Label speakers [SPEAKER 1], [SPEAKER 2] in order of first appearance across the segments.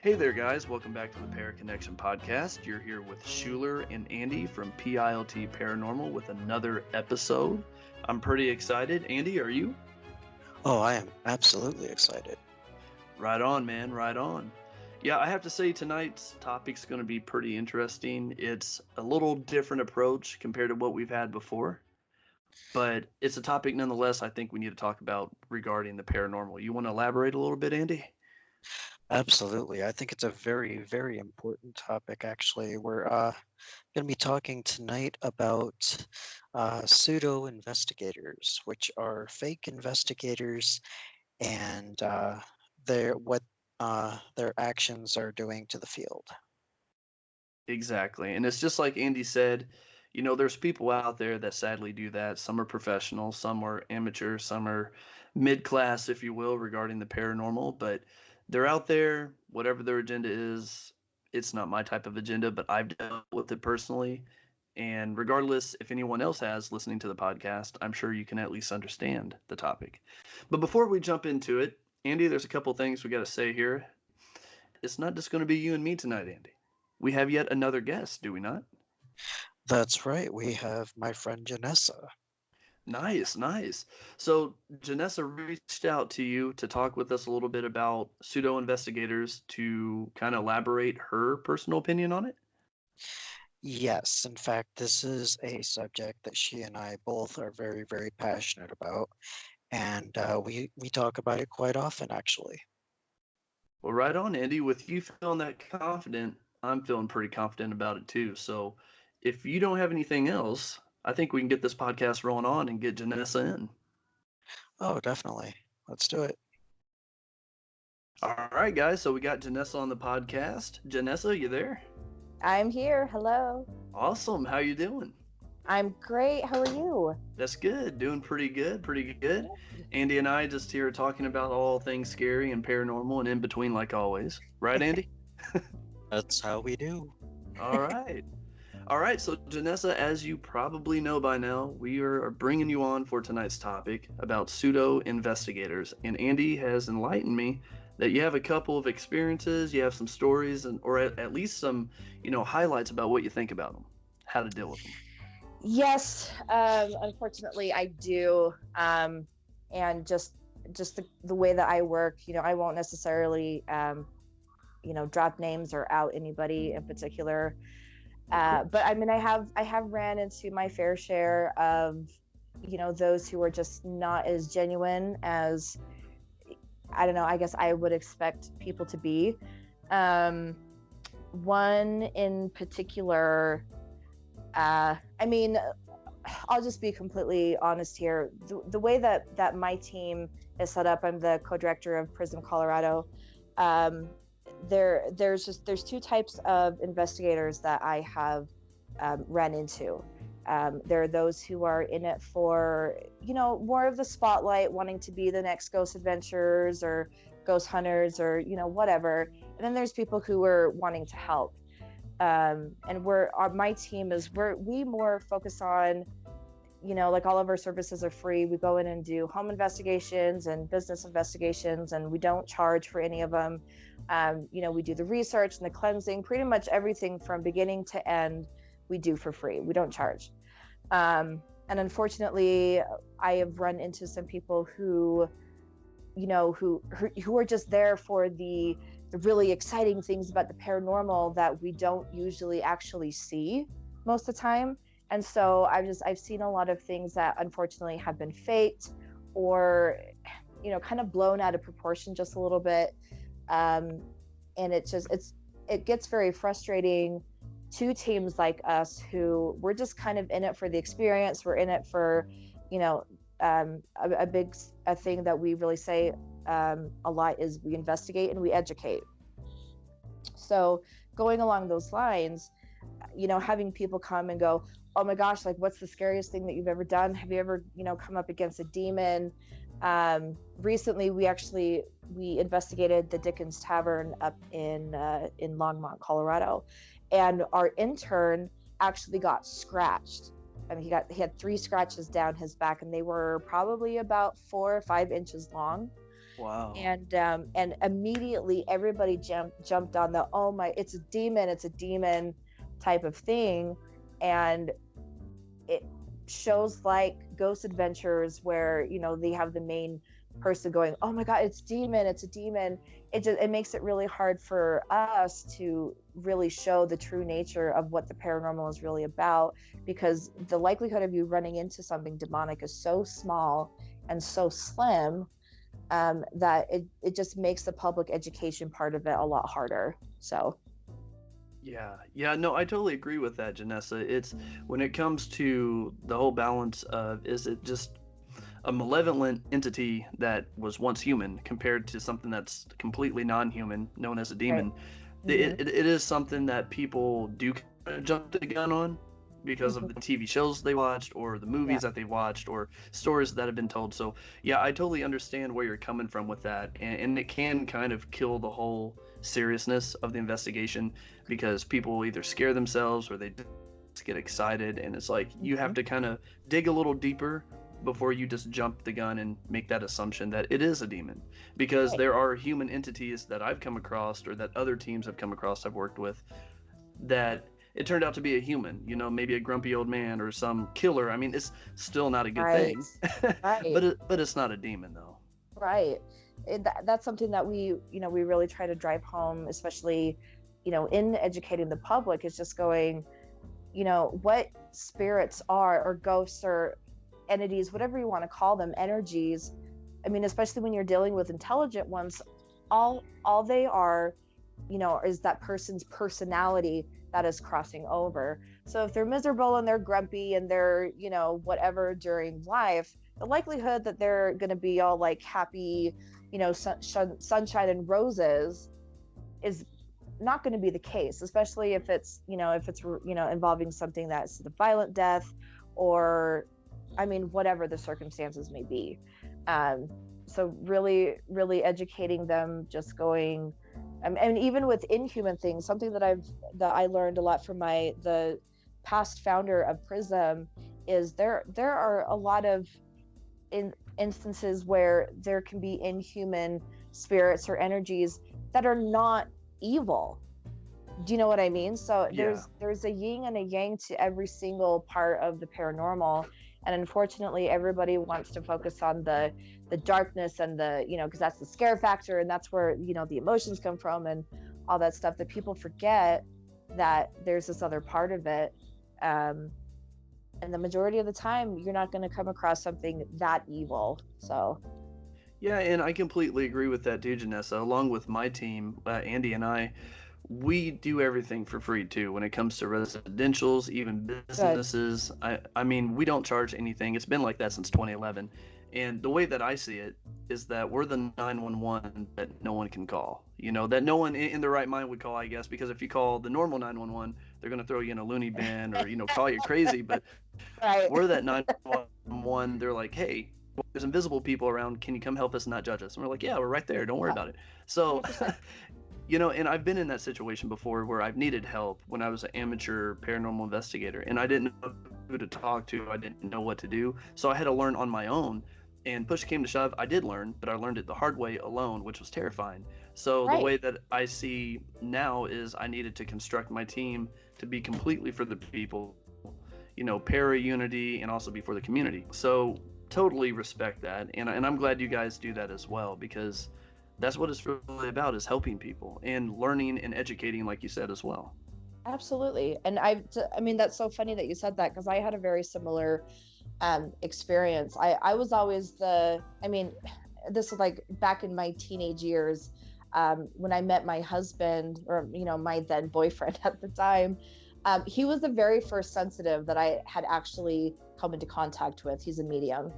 [SPEAKER 1] Hey there, guys. Welcome back to the Para Connection podcast. You're here with Schuler and Andy from PILT Paranormal with another episode. I'm pretty excited. Andy, are you?
[SPEAKER 2] Oh, I am absolutely excited.
[SPEAKER 1] Right on, man. Right on. Yeah, I have to say tonight's topic's going to be pretty interesting. It's a little different approach compared to what we've had before, but it's a topic nonetheless I think we need to talk about regarding the paranormal. You want to elaborate a little bit, Andy?
[SPEAKER 2] Absolutely. I think it's a very, very important topic, actually. We're going to be talking tonight about pseudo investigators, which are fake investigators and what their actions are doing to the field.
[SPEAKER 1] Exactly. And it's just like Andy said, there's people out there that sadly do that. Some are professional, some are amateur, some are mid-class, if you will, regarding the paranormal, but they're out there, whatever their agenda is. It's not my type of agenda, but I've dealt with it personally. And regardless if anyone else has listening to the podcast, I'm sure you can at least understand the topic. But before we jump into it, Andy, there's a couple things we got to say here. It's not just going to be you and me tonight, Andy. We have yet another guest, do we not?
[SPEAKER 2] That's right. We have my friend Janessa.
[SPEAKER 1] Nice, nice. So Janessa reached out to you to talk with us a little bit about pseudo investigators to kind of elaborate her personal opinion on it.
[SPEAKER 2] Yes, in fact, this is a subject that she and I both are very, very passionate about, and we talk about it quite often, actually.
[SPEAKER 1] Well, right on, Andy. With you feeling that confident, I'm feeling pretty confident about it too. So if you don't have anything else, I think we can get this podcast rolling on and get Janessa in.
[SPEAKER 2] Oh, definitely. Let's do it.
[SPEAKER 1] All right, guys. So we got Janessa on the podcast. Janessa, you there?
[SPEAKER 3] I'm here. Hello.
[SPEAKER 1] Awesome. How you doing?
[SPEAKER 3] I'm great. How are you?
[SPEAKER 1] That's good. Doing pretty good. Pretty good. Andy and I just here talking about all things scary and paranormal and in between, like always. Right, Andy?
[SPEAKER 2] That's how we do.
[SPEAKER 1] All right. All right. So, Janessa, as you probably know by now, we are bringing you on for tonight's topic about pseudo investigators. And Andy has enlightened me that you have a couple of experiences, you have some stories, or at least some, highlights about what you think about them, how to deal with them.
[SPEAKER 3] Yes, unfortunately I do. And just the way that I work, I won't necessarily, drop names or out anybody in particular. But I mean, I have ran into my fair share of, those who are just not as genuine as, I don't know, I guess I would expect people to be. One in particular, I mean, I'll just be completely honest here. The way that my team is set up, I'm the co-director of Prism Colorado. There's two types of investigators that I have ran into. There are those who are in it for, more of the spotlight, wanting to be the next ghost adventurers or ghost hunters or, whatever. And then there's people who are wanting to help. And my team is, we more focus on, like all of our services are free. We go in and do home investigations and business investigations, and we don't charge for any of them. We do the research and the cleansing, pretty much everything from beginning to end, we do for free. We don't charge. And unfortunately, I have run into some people who are just there for the really exciting things about the paranormal that we don't usually actually see most of the time. And so I've seen a lot of things that unfortunately have been faked or, kind of blown out of proportion just a little bit. And it gets very frustrating to teams like us who we're just kind of in it for the experience. We're in it for, a thing that we really say a lot is we investigate and we educate. So going along those lines, having people come and go, oh my gosh, like what's the scariest thing that you've ever done? Have you ever, come up against a demon? Recently, we investigated the Dickens Tavern up in Longmont, Colorado, and our intern actually got scratched. I mean, he had 3 scratches down his back, and they were probably about 4 or 5 inches long.
[SPEAKER 1] Wow.
[SPEAKER 3] And immediately everybody jumped on the, oh my, it's a demon type of thing. And it shows like Ghost Adventures where, you know, they have the main person going, oh my god, it's a demon. It makes it really hard for us to really show the true nature of what the paranormal is really about, because the likelihood of you running into something demonic is so small and so slim, that it just makes the public education part of it a lot harder. So
[SPEAKER 1] Yeah, no, I totally agree with that, Janessa. It's when it comes to the whole balance of, is it just a malevolent entity that was once human compared to something that's completely non-human, known as a
[SPEAKER 3] right.
[SPEAKER 1] demon. It is something that people do kind of jump the gun on because of the TV shows they watched or the movies
[SPEAKER 3] Yeah.
[SPEAKER 1] that they watched or stories that have been told. So yeah, I totally understand where you're coming from with that, and it can kind of kill the whole seriousness of the investigation because people either scare themselves or they just get excited, and it's like you have to kind of dig a little deeper before you just jump the gun and make that assumption that it is a demon, because
[SPEAKER 3] Right.
[SPEAKER 1] there are human entities that I've come across or that other teams have come across, I've worked with, that it turned out to be a human, you know, maybe a grumpy old man or some killer. I mean, it's still not a good
[SPEAKER 3] Right.
[SPEAKER 1] thing,
[SPEAKER 3] Right.
[SPEAKER 1] but it's not a demon though.
[SPEAKER 3] Right. That's something that we, you know, we really try to drive home, especially, you know, in educating the public, is just going, you know, what spirits are, or ghosts, or entities, whatever you want to call them, energies. I mean, especially when you're dealing with intelligent ones, all they are, you know, is that person's personality that is crossing over. So if they're miserable and they're grumpy and they're, you know, whatever during life, the likelihood that they're going to be all like happy, you know, sunshine and roses is not going to be the case, especially if it's, you know, involving something that's the violent death, or, I mean, whatever the circumstances may be. So really, really educating them, just going, and even with inhuman things, something that I learned a lot from the past founder of Prism is there are a lot of instances where there can be inhuman spirits or energies that are not evil. Do you know what I mean? So
[SPEAKER 1] Yeah.
[SPEAKER 3] there's a yin and a yang to every single part of the paranormal, and unfortunately everybody wants to focus on the darkness and the, you know, because that's the scare factor and that's where, you know, the emotions come from and all that stuff, that people forget that there's this other part of it. And the majority of the time you're not going to come across something that evil. So
[SPEAKER 1] Yeah, and I completely agree with that too, Janessa. Along with my team, Andy and I, we do everything for free too. When it comes to residentials, even
[SPEAKER 3] good.
[SPEAKER 1] businesses, I mean, we don't charge anything. It's been like that since 2011. And the way that I see it is that we're the 911 that no one can call. You know, that no one in their right mind would call, I guess, because if you call the normal 911, they're going to throw you in a loony bin or, you know, call you crazy. But
[SPEAKER 3] Right.
[SPEAKER 1] we're that 911. They're like, hey, there's invisible people around. Can you come help us and not judge us? And we're like, yeah, we're right there. Don't worry
[SPEAKER 3] Yeah.
[SPEAKER 1] about it. So,
[SPEAKER 3] 100%.
[SPEAKER 1] you know, and I've been in that situation before where I've needed help when I was an amateur paranormal investigator and I didn't know who to talk to. I didn't know what to do. So I had to learn on my own. And push came to shove, I did learn, but I learned it the hard way alone, which was terrifying. So the
[SPEAKER 3] Right.
[SPEAKER 1] way that I see now is I needed to construct my team to be completely for the people, you know, para-unity, and also be for the community. So totally respect that. And I'm glad you guys do that as well, because that's what it's really about, is helping people and learning and educating, like you said, as well.
[SPEAKER 3] Absolutely. And I mean, that's so funny that you said that, because I had a very similar experience. I was always I mean, this was like back in my teenage years, when I met my husband, or, you know, my then boyfriend at the time. He was the very first sensitive that I had actually come into contact with. He's a medium.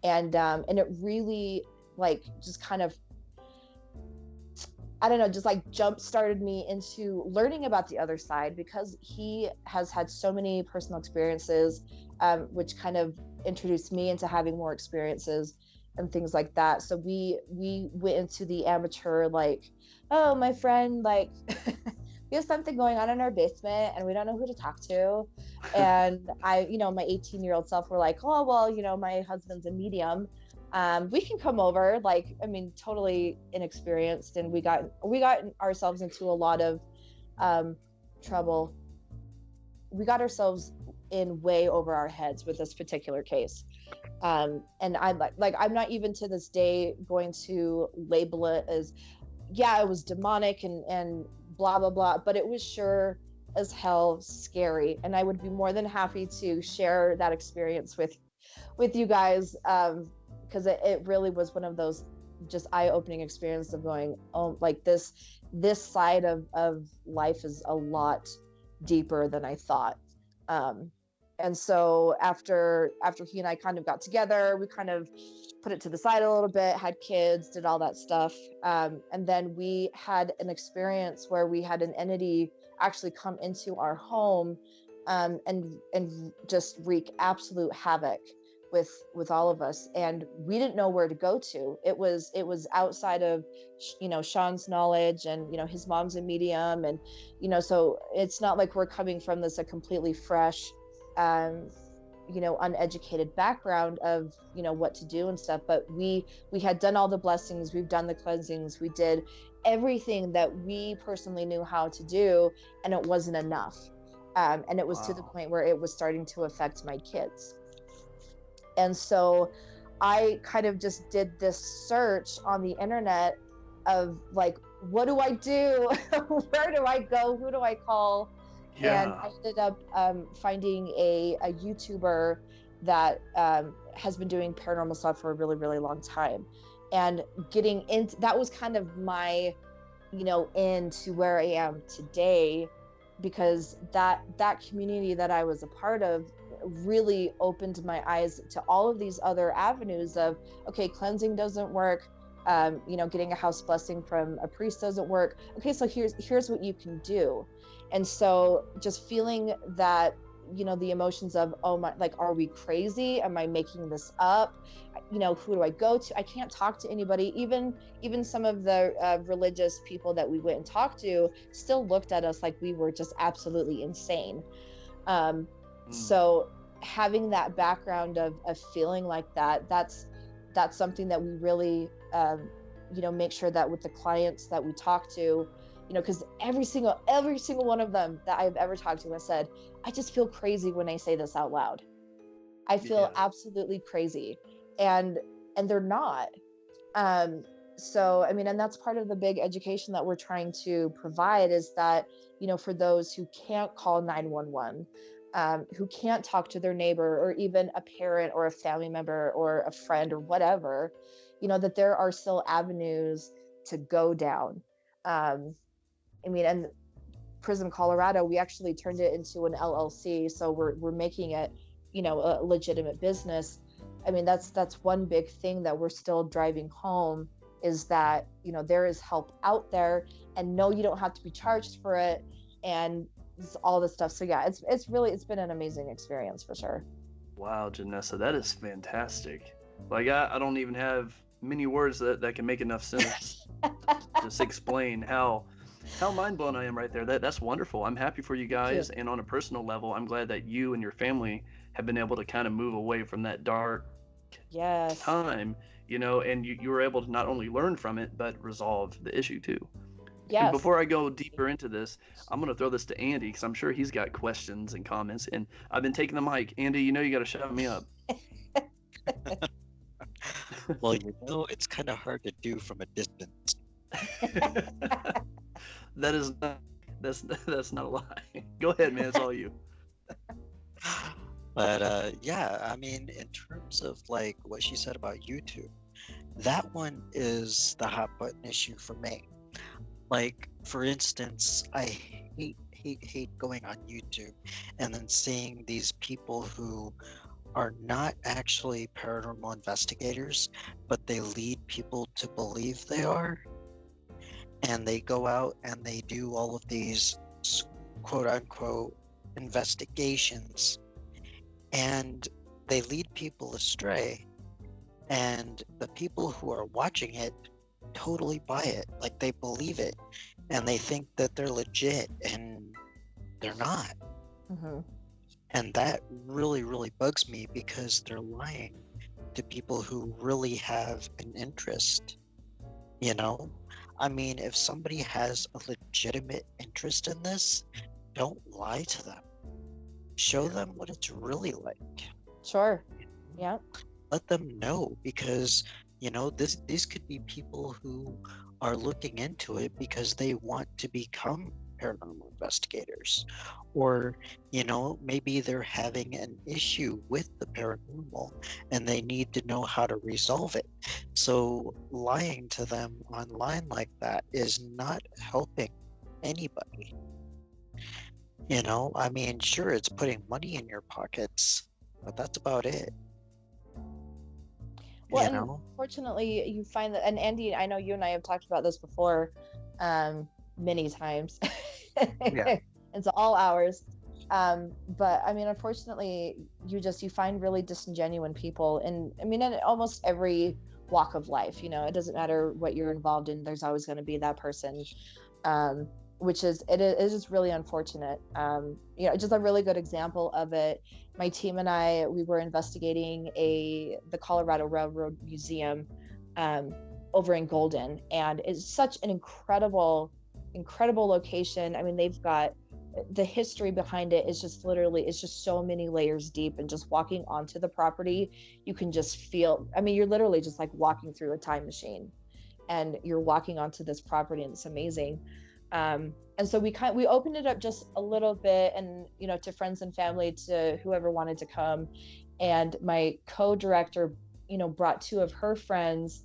[SPEAKER 3] And it really, like, just kind of, I don't know, just like jump started me into learning about the other side, because he has had so many personal experiences, which kind of introduced me into having more experiences and things like that. So we went into the amateur, like, oh, my friend, like, we have something going on in our basement and we don't know who to talk to. And I, you know, my 18-year-old self were like, oh, well, you know, my husband's a medium. We can come over. Like, I mean, totally inexperienced, and we got ourselves into a lot of trouble. We got ourselves in way over our heads with this particular case. And I'm like, I'm not even to this day going to label it as, yeah, it was demonic and blah, blah, blah, but it was sure as hell scary. And I would be more than happy to share that experience with you guys, because it really was one of those just eye-opening experiences of going, oh, like this side of life is a lot deeper than I thought. And so after he and I kind of got together, we kind of put it to the side a little bit, had kids, did all that stuff. And then we had an experience where we had an entity actually come into our home, and just wreak absolute havoc with all of us. And we didn't know where to go to. It was outside of, Sean's knowledge, and, his mom's a medium. And, so it's not like we're coming from this, a completely fresh, uneducated background of, what to do and stuff. But we had done all the blessings, we've done the cleansings, we did everything that we personally knew how to do, and it wasn't enough. And it was to the point where it was starting to affect my kids. And so I kind of just did this search on the internet of like, what do I do? Where do I go? Who do I call? Yeah. And I ended up finding a YouTuber that has been doing paranormal stuff for a really, really long time. And getting into that was kind of my, into where I am today, because that community that I was a part of really opened my eyes to all of these other avenues of, okay, cleansing doesn't work, getting a house blessing from a priest doesn't work. Okay, so here's what you can do. And so just feeling that, the emotions of, oh my, like, are we crazy? Am I making this up? Who do I go to? I can't talk to anybody. Even some of the religious people that we went and talked to still looked at us like we were just absolutely insane. So having that background of feeling like that's something that we really, make sure that with the clients that we talk to, because every single one of them that I've ever talked to has said, I just feel crazy when I say this out loud. I feel absolutely crazy. And they're not. So, I mean, and that's part of the big education that we're trying to provide, is that, for those who can't call 911, who can't talk to their neighbor or even a parent or a family member or a friend or whatever, that there are still avenues to go down. And Prism Colorado, we actually turned it into an LLC, so we're making it, a legitimate business. I mean, that's one big thing that we're still driving home, is that, there is help out there, and no, you don't have to be charged for it, and all this stuff. So yeah, it's been an amazing experience for sure.
[SPEAKER 1] Wow, Janessa, that is fantastic. Like, I don't even have many words that can make enough sense to just explain how mind blown I am right there. That's wonderful. I'm happy for you guys. And on a personal level, I'm glad that you and your family have been able to kind of move away from that dark time, and you were able to not only learn from it, but resolve the issue too. Yes. And before I go deeper into this, I'm going to throw this to Andy, because I'm sure he's got questions and comments, and I've been taking the mic. Andy, you got to shut me up.
[SPEAKER 2] Well, it's kind of hard to do from a distance.
[SPEAKER 1] That's not a lie. Go ahead, man. It's all you.
[SPEAKER 2] But yeah, I mean, in terms of like what she said about YouTube, that one is the hot button issue for me. Like, for instance, I hate going on YouTube and then seeing these people who are not actually paranormal investigators, but they lead people to believe they are. And they go out and they do all of these quote unquote investigations, and they lead people astray. And the people who are watching it totally buy it, like they believe it, and they think that they're legit, and they're not. And that really, really bugs me, because they're lying. to people who really have an interest, you know? I mean, if somebody has a legitimate interest in this, don't lie to them. Show them what it's really like.
[SPEAKER 3] Sure. Yeah.
[SPEAKER 2] Let them know, because these could be people who are looking into it because they want to become paranormal investigators, or maybe they're having an issue with the paranormal and they need to know how to resolve it. So lying to them online like that is not helping anybody. I mean, sure, it's putting money in your pockets, but that's about it.
[SPEAKER 3] Well, unfortunately, you find that, and Andy, I know you and I have talked about this before, many times.
[SPEAKER 2] Yeah.
[SPEAKER 3] It's all hours. But I mean, unfortunately, you find really disingenuous people, and I mean, in almost every walk of life. It doesn't matter what you're involved in. There's always going to be that person, which is just really unfortunate. Just a really good example of it. My team and I, we were investigating the Colorado Railroad Museum over in Golden, and it's such an incredible location. I mean, they've got the history behind it is just literally, it's just so many layers deep, and just walking onto the property, you can just feel, I mean, you're literally just like walking through a time machine, and you're walking onto this property, and it's amazing. And so we opened it up just a little bit, and to friends and family, to whoever wanted to come. And my co-director brought two of her friends,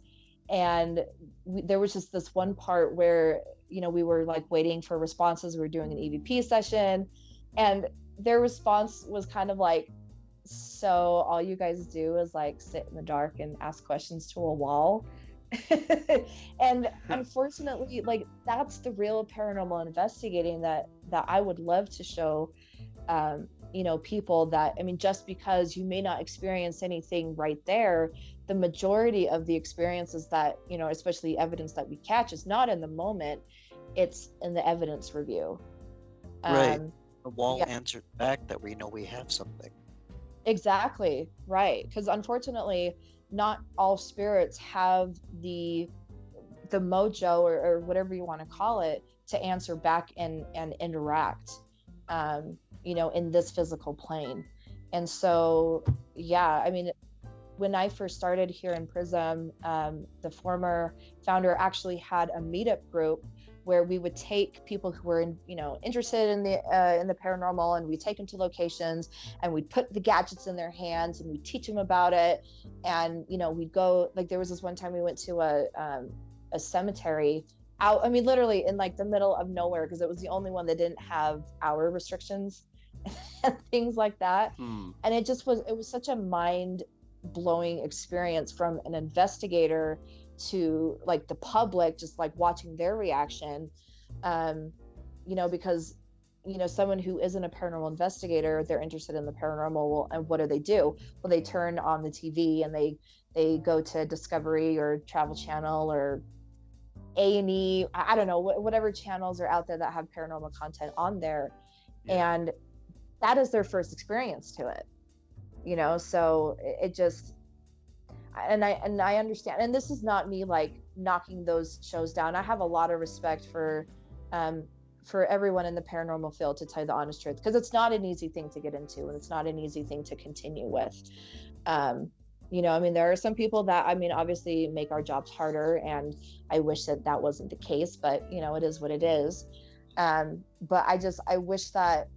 [SPEAKER 3] and there was just this one part where we were like waiting for responses. We were doing an EVP session, and their response was kind of like, so all you guys do is like sit in the dark and ask questions to a wall. And unfortunately, like, that's the real paranormal investigating that I would love to show people. That, I mean, just because you may not experience anything right there, the majority of the experiences that especially evidence that we catch, is not in the moment, it's in the evidence review.
[SPEAKER 2] Right. The wall answered back that we know we have something.
[SPEAKER 3] Exactly, right. Because unfortunately, not all spirits have the mojo, or whatever you want to call it, to answer back and interact in this physical plane. And so I mean, when I first started here in Prism, the former founder actually had a meetup group where we would take people who were interested in the paranormal, and we take them to locations, and we'd put the gadgets in their hands, and we'd teach them about it. And we'd go, like, there was this one time we went to a cemetery out, I mean, literally in like the middle of nowhere, because it was the only one that didn't have hour restrictions and things like that. And it was such a mind blowing experience, from an investigator to like the public, just like watching their reaction, because someone who isn't a paranormal investigator, they're interested in the paranormal. Well, and what do? Well, they turn on the TV, and they go to Discovery or Travel Channel or A&E, I don't know, whatever channels are out there that have paranormal content on there. And that is their first experience to it, so it just, and I understand, and this is not me like knocking those shows down. I have a lot of respect for everyone in the paranormal field, to tell you the honest truth, because it's not an easy thing to get into, and it's not an easy thing to continue with. I mean, there are some people that, I mean, obviously make our jobs harder, and I wish that wasn't the case, but it is what it is. But I wish that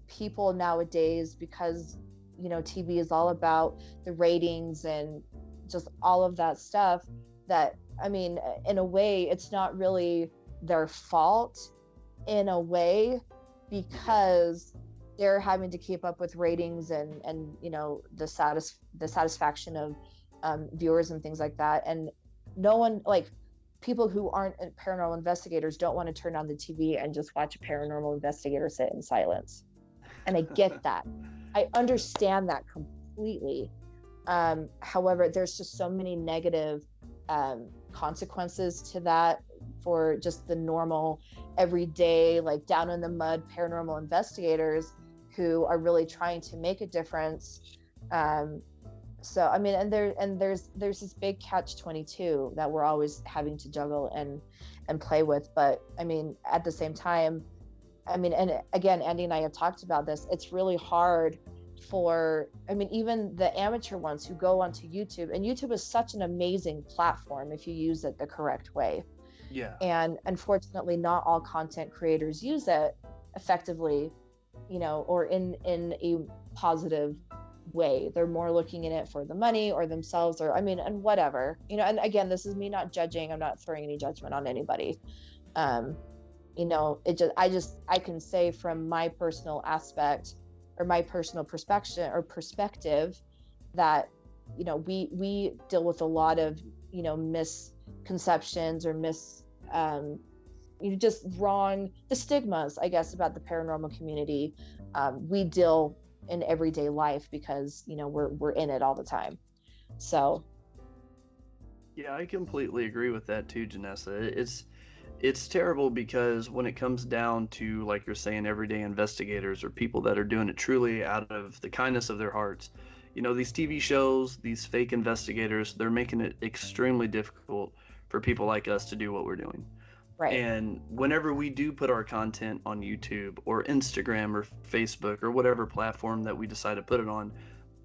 [SPEAKER 3] people nowadays, because TV is all about the ratings and just all of that stuff, that, I mean, in a way, it's not really their fault in a way, because they're having to keep up with ratings and the satisfaction of viewers and things like that. And no one, like, people who aren't paranormal investigators don't want to turn on the TV and just watch a paranormal investigator sit in silence. And I get that. I understand that completely. However, there's just so many negative consequences to that for just the normal, everyday, like down in the mud paranormal investigators who are really trying to make a difference. So I mean, there's this big catch-22 that we're always having to juggle and play with. But I mean, at the same time, I mean, and again, Andy and I have talked about this. It's really hard for, I mean, even the amateur ones who go onto YouTube, and YouTube is such an amazing platform if you use it the correct way.
[SPEAKER 1] Yeah.
[SPEAKER 3] And unfortunately, not all content creators use it effectively, or in a positive way. They're more looking in it for the money or themselves, or I mean, and whatever, and again, this is me not judging. I'm not throwing any judgment on anybody. I can say from my personal aspect or my personal perspective that, we deal with a lot of, misconceptions or just wrong, the stigmas, I guess, about the paranormal community. We deal in everyday life because, we're in it all the time. So.
[SPEAKER 1] Yeah, I completely agree with that too, Janessa. It's terrible because when it comes down to, like you're saying, everyday investigators or people that are doing it truly out of the kindness of their hearts, these TV shows, these fake investigators, they're making it extremely difficult for people like us to do what we're doing.
[SPEAKER 3] Right.
[SPEAKER 1] And whenever we do put our content on YouTube or Instagram or Facebook or whatever platform that we decide to put it on,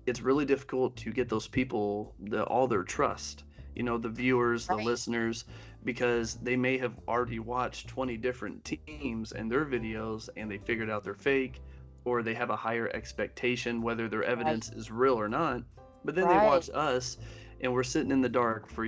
[SPEAKER 1] it's really difficult to get those people all their trust, the viewers, the listeners, because they may have already watched 20 different teams and their videos and they figured out they're fake, or they have a higher expectation whether their evidence is real or not. But then they watch us and we're sitting in the dark for,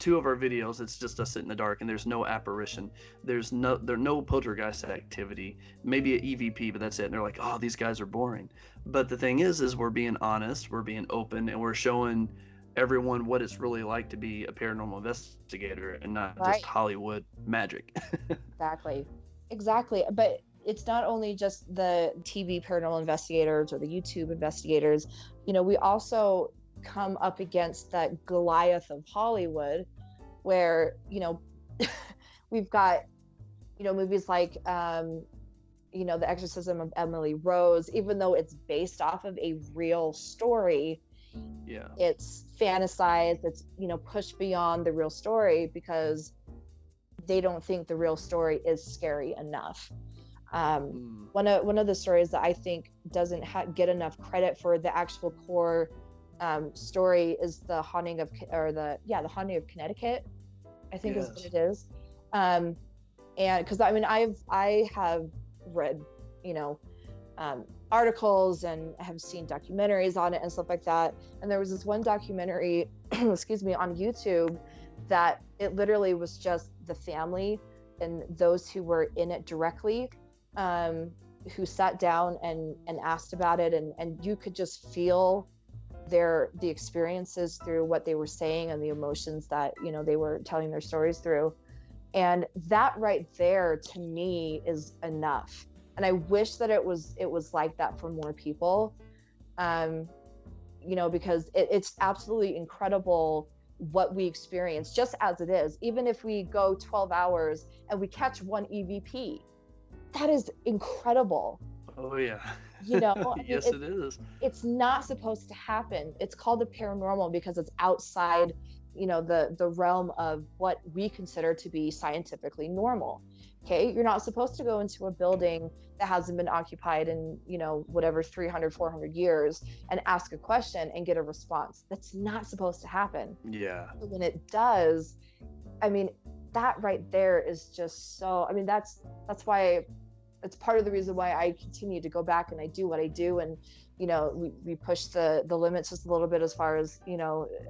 [SPEAKER 1] 2 of our videos. It's just us sitting in the dark and there's no apparition. There's no poltergeist activity, maybe an EVP, but that's it. And they're like, oh, these guys are boring. But the thing is we're being honest, we're being open, and we're showing everyone what it's really like to be a paranormal investigator and not just Hollywood magic.
[SPEAKER 3] Exactly. But it's not only just the TV paranormal investigators or the YouTube investigators. We also come up against that Goliath of Hollywood where, we've got, movies like, The Exorcism of Emily Rose. Even though it's based off of a real story, it's fantasized, it's, pushed beyond the real story because they don't think the real story is scary enough. One of the stories that I think doesn't get enough credit for the actual core story is the haunting of Connecticut, I think is what it is. And because I mean I have read articles and have seen documentaries on it and stuff like that, and there was this one documentary excuse me, on YouTube that it literally was just the family and those who were in it directly, who sat down and asked about it, and you could just feel the experiences through what they were saying and the emotions that they were telling their stories through. And that right there to me is enough. And I wish that it was like that for more people, because it's absolutely incredible what we experience just as it is. Even if we go 12 hours and we catch one EVP, that is incredible.
[SPEAKER 1] Oh yeah.
[SPEAKER 3] Yes,
[SPEAKER 1] it is.
[SPEAKER 3] It's not supposed to happen. It's called the paranormal because it's outside, the realm of what we consider to be scientifically normal. Okay, you're not supposed to go into a building that hasn't been occupied in, whatever 300, 400 years and ask a question and get a response. That's not supposed to happen.
[SPEAKER 1] Yeah.
[SPEAKER 3] But when it does, I mean, that right there is just so, I mean, that's why it's part of the reason why I continue to go back and I do what I do. And, we push the limits just a little bit as far as,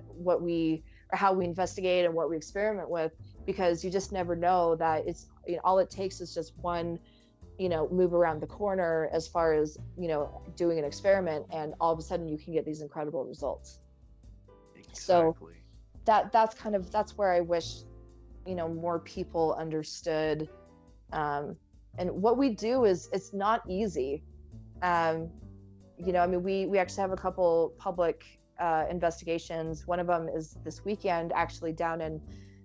[SPEAKER 3] what we, or how we investigate and what we experiment with, because you just never know that it's, all it takes is just one, move around the corner as far as, doing an experiment, and all of a sudden you can get these incredible results.
[SPEAKER 1] Exactly.
[SPEAKER 3] So that's where I wish, more people understood, and what we do is, it's not easy. I mean, we actually have a couple public investigations. One of them is this weekend, actually down in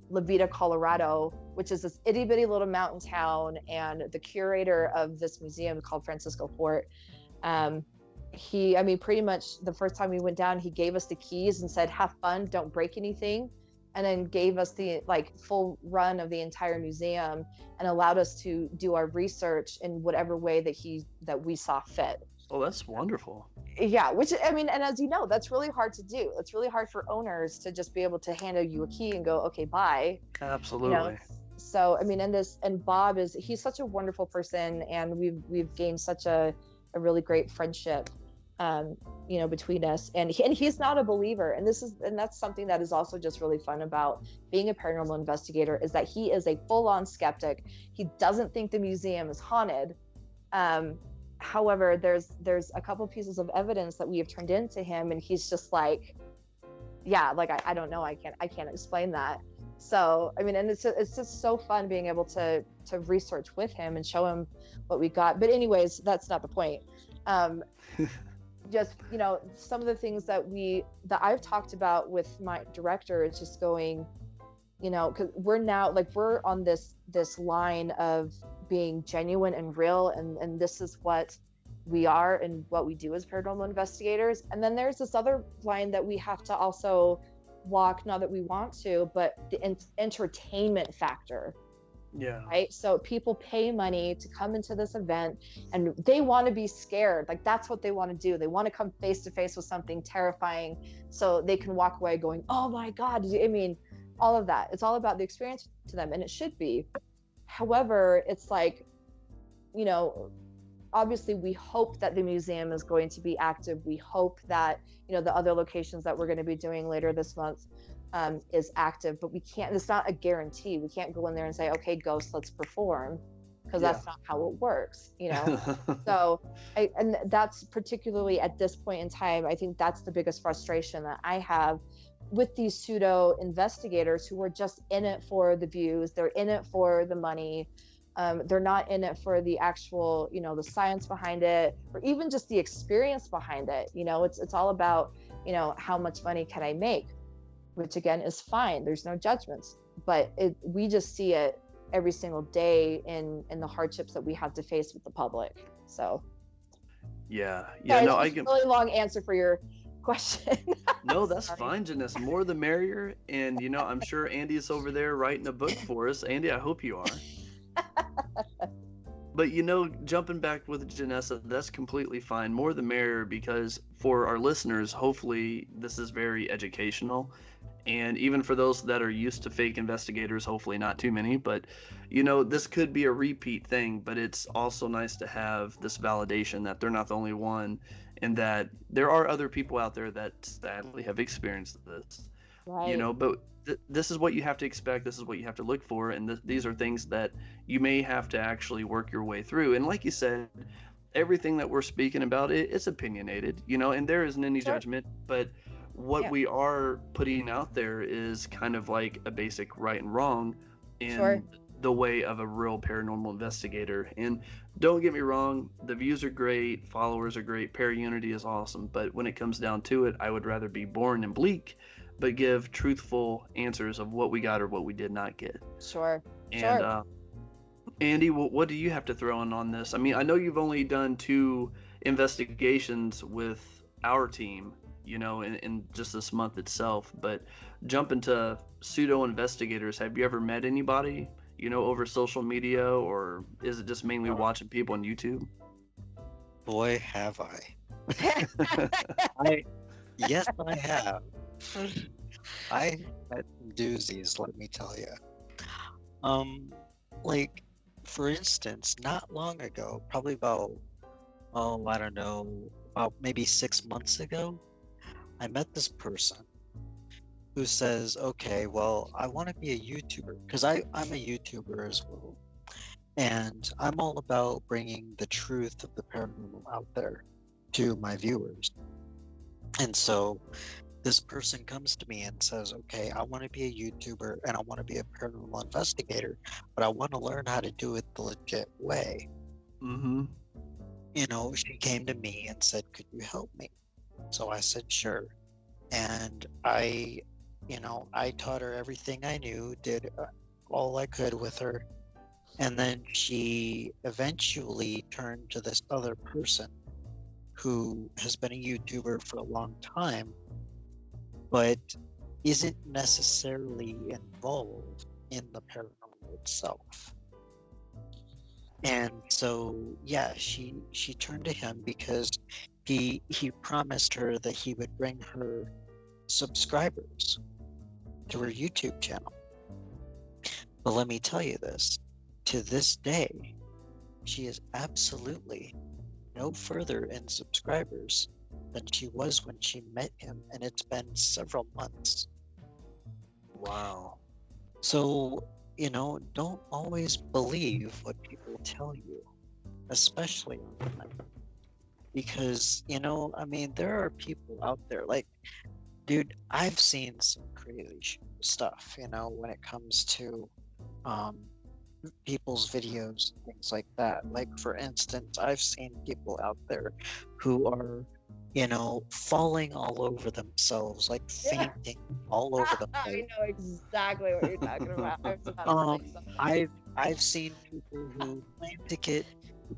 [SPEAKER 3] La Veta, Colorado, which is this itty bitty little mountain town. And the curator of this museum, called Francisco Fort, I mean, pretty much the first time we went down, he gave us the keys and said, have fun, don't break anything. And then gave us the like full run of the entire museum and allowed us to do our research in whatever way that we saw fit.
[SPEAKER 1] Oh, that's wonderful.
[SPEAKER 3] Yeah, which, I mean, and as you know, that's really hard to do. It's really hard for owners to just be able to hand you a key and go, okay, bye.
[SPEAKER 1] Absolutely.
[SPEAKER 3] You know? So, I mean, and Bob he's such a wonderful person, and we've gained such a really great friendship, you know, between us. And he's not a believer, and that's something that is also just really fun about being a paranormal investigator, is that he is a full-on skeptic. He doesn't think the museum is haunted. However, there's a couple pieces of evidence that we have turned into him, and he's just like, yeah, like I don't know, I can't explain that. So, I mean, and it's just so fun being able to research with him and show him what we got. But anyways, that's not the point. Just, you know, some of the things that I've talked about with my director is just going, you know, because we're on this line of being genuine and real, and this is what we are and what we do as paranormal investigators. And then there's this other line that we have to also walk, not that we want to, but the entertainment factor.
[SPEAKER 1] Yeah.
[SPEAKER 3] Right. So people pay money to come into this event, and they want to be scared. Like, that's what they want to do. They want to come face to face with something terrifying, so they can walk away going, oh my God. I mean, all of that. It's all about the experience to them, and it should be. However, it's like, you know, obviously we hope that the museum is going to be active. We hope that, you know, the other locations that we're going to be doing later this month is active, but we can't, it's not a guarantee. We can't go in there and say, okay, ghosts, let's perform, because that's not how it works, you know? So, and that's particularly at this point in time, I think that's the biggest frustration that I have with these pseudo investigators who are just in it for the views. They're in it for the money. They're not in it for the actual, you know, the science behind it, or even just the experience behind it. You know, it's all about, you know, how much money can I make, which again is fine. There's no judgments, but we just see it every single day in the hardships that we have to face with the public. So
[SPEAKER 1] yeah,
[SPEAKER 3] sorry,
[SPEAKER 1] no,
[SPEAKER 3] I can really long answer for your question.
[SPEAKER 1] No, that's fine, Janessa. More the merrier. And, you know, I'm sure Andy is over there writing a book for us. Andy, I hope you are. But, you know, jumping back with Janessa, that's completely fine. More the merrier, because for our listeners, hopefully this is very educational. And even for those that are used to fake investigators, hopefully not too many. But, you know, this could be a repeat thing, but it's also nice to have this validation that they're not the only one, and that there are other people out there that sadly have experienced this. Right. You know, but this is what you have to expect. This is what you have to look for. And these are things that you may have to actually work your way through. And like you said, everything that we're speaking about, it's opinionated, you know, and there isn't any judgment. But what we are putting out there is kind of like a basic right and wrong in the way of a real paranormal investigator. And don't get me wrong, the views are great, followers are great, Unity is awesome, but when it comes down to it, I would rather be boring and bleak, but give truthful answers of what we got or what we did not get. And Andy, what do you have to throw in on this? I mean, I know you've only done 2 investigations with our team, you know, in just this month itself, but jump into pseudo investigators. Have you ever met anybody, you know, over social media, or is it just mainly watching people on YouTube?
[SPEAKER 2] Boy, have I. Yes, I have. I met doozies, let me tell you. Like, for instance, not long ago, probably about, I don't know, about maybe 6 months ago, I met this person who says, okay, well, I want to be a YouTuber, because I'm a YouTuber as well. And I'm all about bringing the truth of the paranormal out there to my viewers. And so this person comes to me and says, okay, I want to be a YouTuber and I want to be a paranormal investigator, but I want to learn how to do it the legit way.
[SPEAKER 1] Mm-hmm.
[SPEAKER 2] You know, she came to me and said, could you help me? So I said, sure. And I taught her everything I knew, did all I could with her. And then she eventually turned to this other person who has been a YouTuber for a long time, but isn't necessarily involved in the paranormal itself. And so, yeah, she turned to him because he promised her that he would bring her subscribers to her YouTube channel. But let me tell you this, to this day, she is absolutely no further in subscribers than she was when she met him, and it's been several months.
[SPEAKER 1] Wow.
[SPEAKER 2] So, don't always believe what people tell you, especially online. Because, there are people out there, like, dude, I've seen some crazy stuff, when it comes to people's videos, things like that. Like, for instance, I've seen people out there who are, falling all over themselves, like fainting all over the
[SPEAKER 3] I
[SPEAKER 2] place.
[SPEAKER 3] know exactly what you're talking about. I was about to say something.
[SPEAKER 2] I've seen people who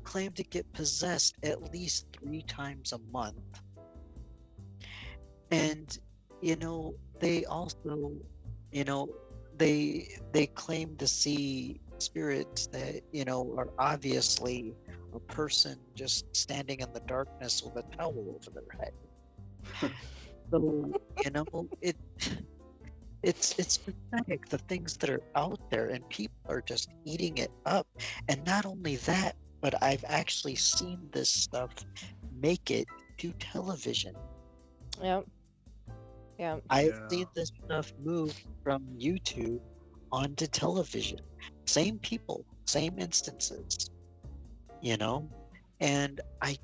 [SPEAKER 2] claim to get possessed at least 3 times a month. And they also, they claim to see spirits that, are obviously a person just standing in the darkness with a towel over their head. So, it's pathetic, the things that are out there, and people are just eating it up. And not only that, but I've actually seen this stuff make it to television.
[SPEAKER 3] Yep. Yeah.
[SPEAKER 2] I've seen this stuff move from YouTube onto television. Same people, same instances, and I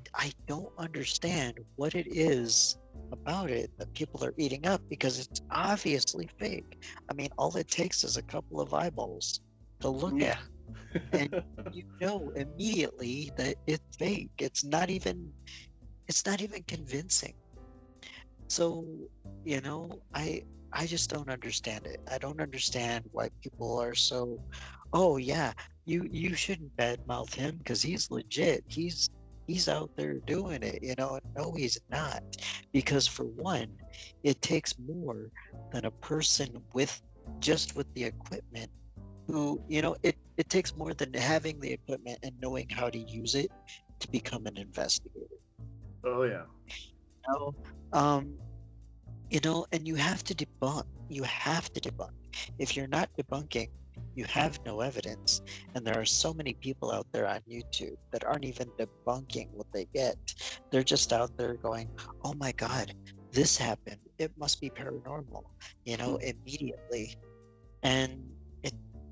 [SPEAKER 2] don't understand what it is about it that people are eating up, because it's obviously fake. I mean, all it takes is a couple of eyeballs to look at, and immediately that it's fake. It's not even convincing. So, I just don't understand it. I don't understand why people are so, oh yeah, you shouldn't badmouth him because he's legit. He's out there doing it, No, he's not. Because for one, it takes more than a person with the equipment who, it takes more than having the equipment and knowing how to use it to become an investigator.
[SPEAKER 1] Oh yeah.
[SPEAKER 2] And you have to debunk. If you're not debunking, you have no evidence. And there are so many people out there on YouTube that aren't even debunking what they get. They're just out there going, oh my God, this happened. It must be paranormal, immediately. And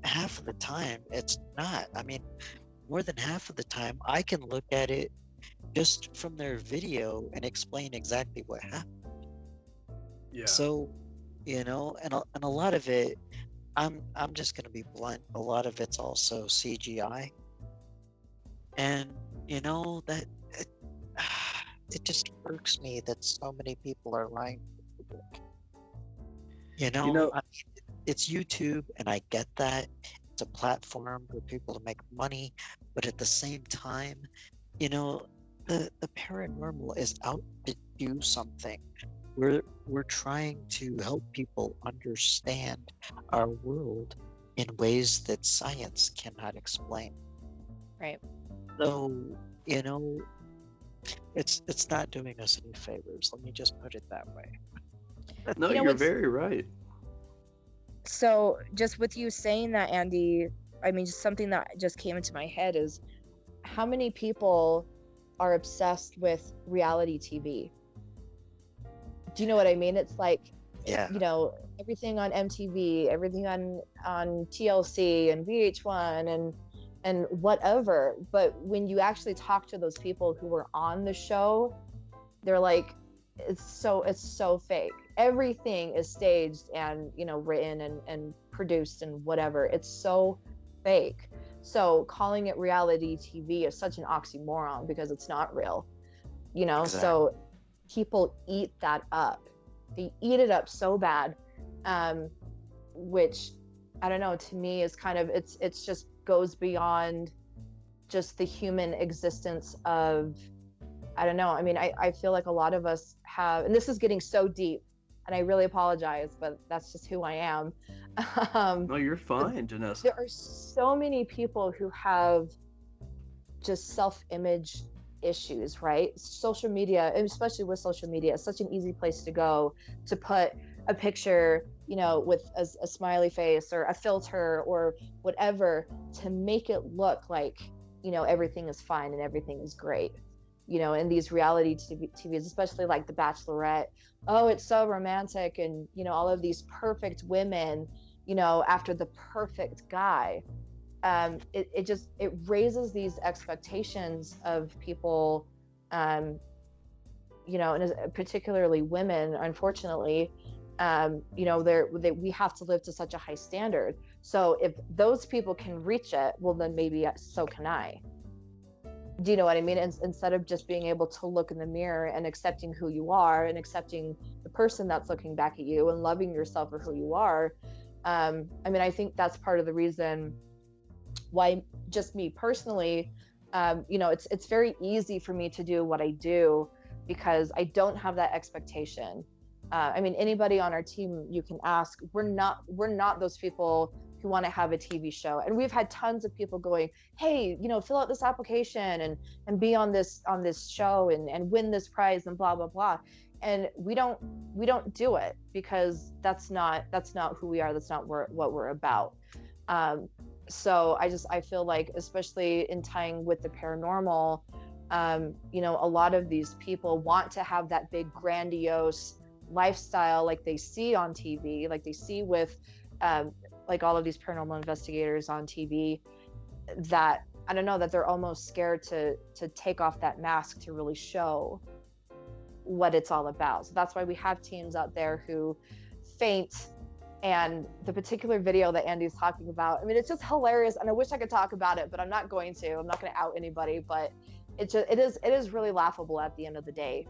[SPEAKER 2] half of the time, it's not. I mean, more than half of the time, I can look at it just from their video and explain exactly what happened.
[SPEAKER 1] Yeah.
[SPEAKER 2] So, and a lot of it, I'm just gonna be blunt. A lot of it's also CGI, and that it just irks me that so many people are lying to the public. I mean, it's YouTube, and I get that it's a platform for people to make money, but at the same time, the paranormal is out to do something. We're trying to help people understand our world in ways that science cannot explain.
[SPEAKER 3] Right.
[SPEAKER 2] So, it's not doing us any favors. Let me just put it that way.
[SPEAKER 1] No, you're very right.
[SPEAKER 3] So just with you saying that, Andy, I mean, just something that just came into my head is how many people are obsessed with reality TV? Do you know what I mean? It's like,
[SPEAKER 2] Yeah.
[SPEAKER 3] Everything on MTV, everything on TLC and VH1 and whatever. But when you actually talk to those people who were on the show, they're like, it's so fake. Everything is staged and written and produced and whatever. It's so fake. So calling it reality TV is such an oxymoron because it's not real.
[SPEAKER 2] Exactly.
[SPEAKER 3] So people eat that up. They eat it up so bad, which I don't know, to me is kind of, it's just goes beyond just the human existence of I don't know. I mean, I feel like a lot of us have, and this is getting so deep, and I really apologize, but that's just who I am.
[SPEAKER 1] No, you're fine, Janessa.
[SPEAKER 3] There are so many people who have just self-image issues, right? Social media, and especially with social media, it's such an easy place to go to put a picture, you know, with a smiley face or a filter or whatever to make it look like, you know, everything is fine and everything is great. You know, in these reality TVs, especially like The Bachelorette, oh, it's so romantic, and, you know, all of these perfect women, you know, after the perfect guy. It raises these expectations of people, you know, and particularly women, unfortunately. You know, we have to live to such a high standard. So if those people can reach it, well, then maybe so can I. Do you know what I mean? Instead of just being able to look in the mirror and accepting who you are and accepting the person that's looking back at you and loving yourself for who you are. I mean, I think that's part of the reason why, just me personally, you know, it's very easy for me to do what I do because I don't have that expectation. I mean, anybody on our team you can ask, we're not those people who want to have a TV show. And we've had tons of people going, hey, you know, fill out this application and be on this show and win this prize and blah, blah, blah. And we don't do it because that's not who we are. That's not what we're about. So I feel like, especially in tying with the paranormal, you know, a lot of these people want to have that big grandiose lifestyle like they see on TV, like they see with like all of these paranormal investigators on TV, that I don't know, that they're almost scared to take off that mask to really show what it's all about. So that's why we have teams out there who faint. And the particular video that Andy's talking about, I mean, it's just hilarious, and I wish I could talk about it, but I'm not going to. I'm not going to out anybody, but it is really laughable at the end of the day.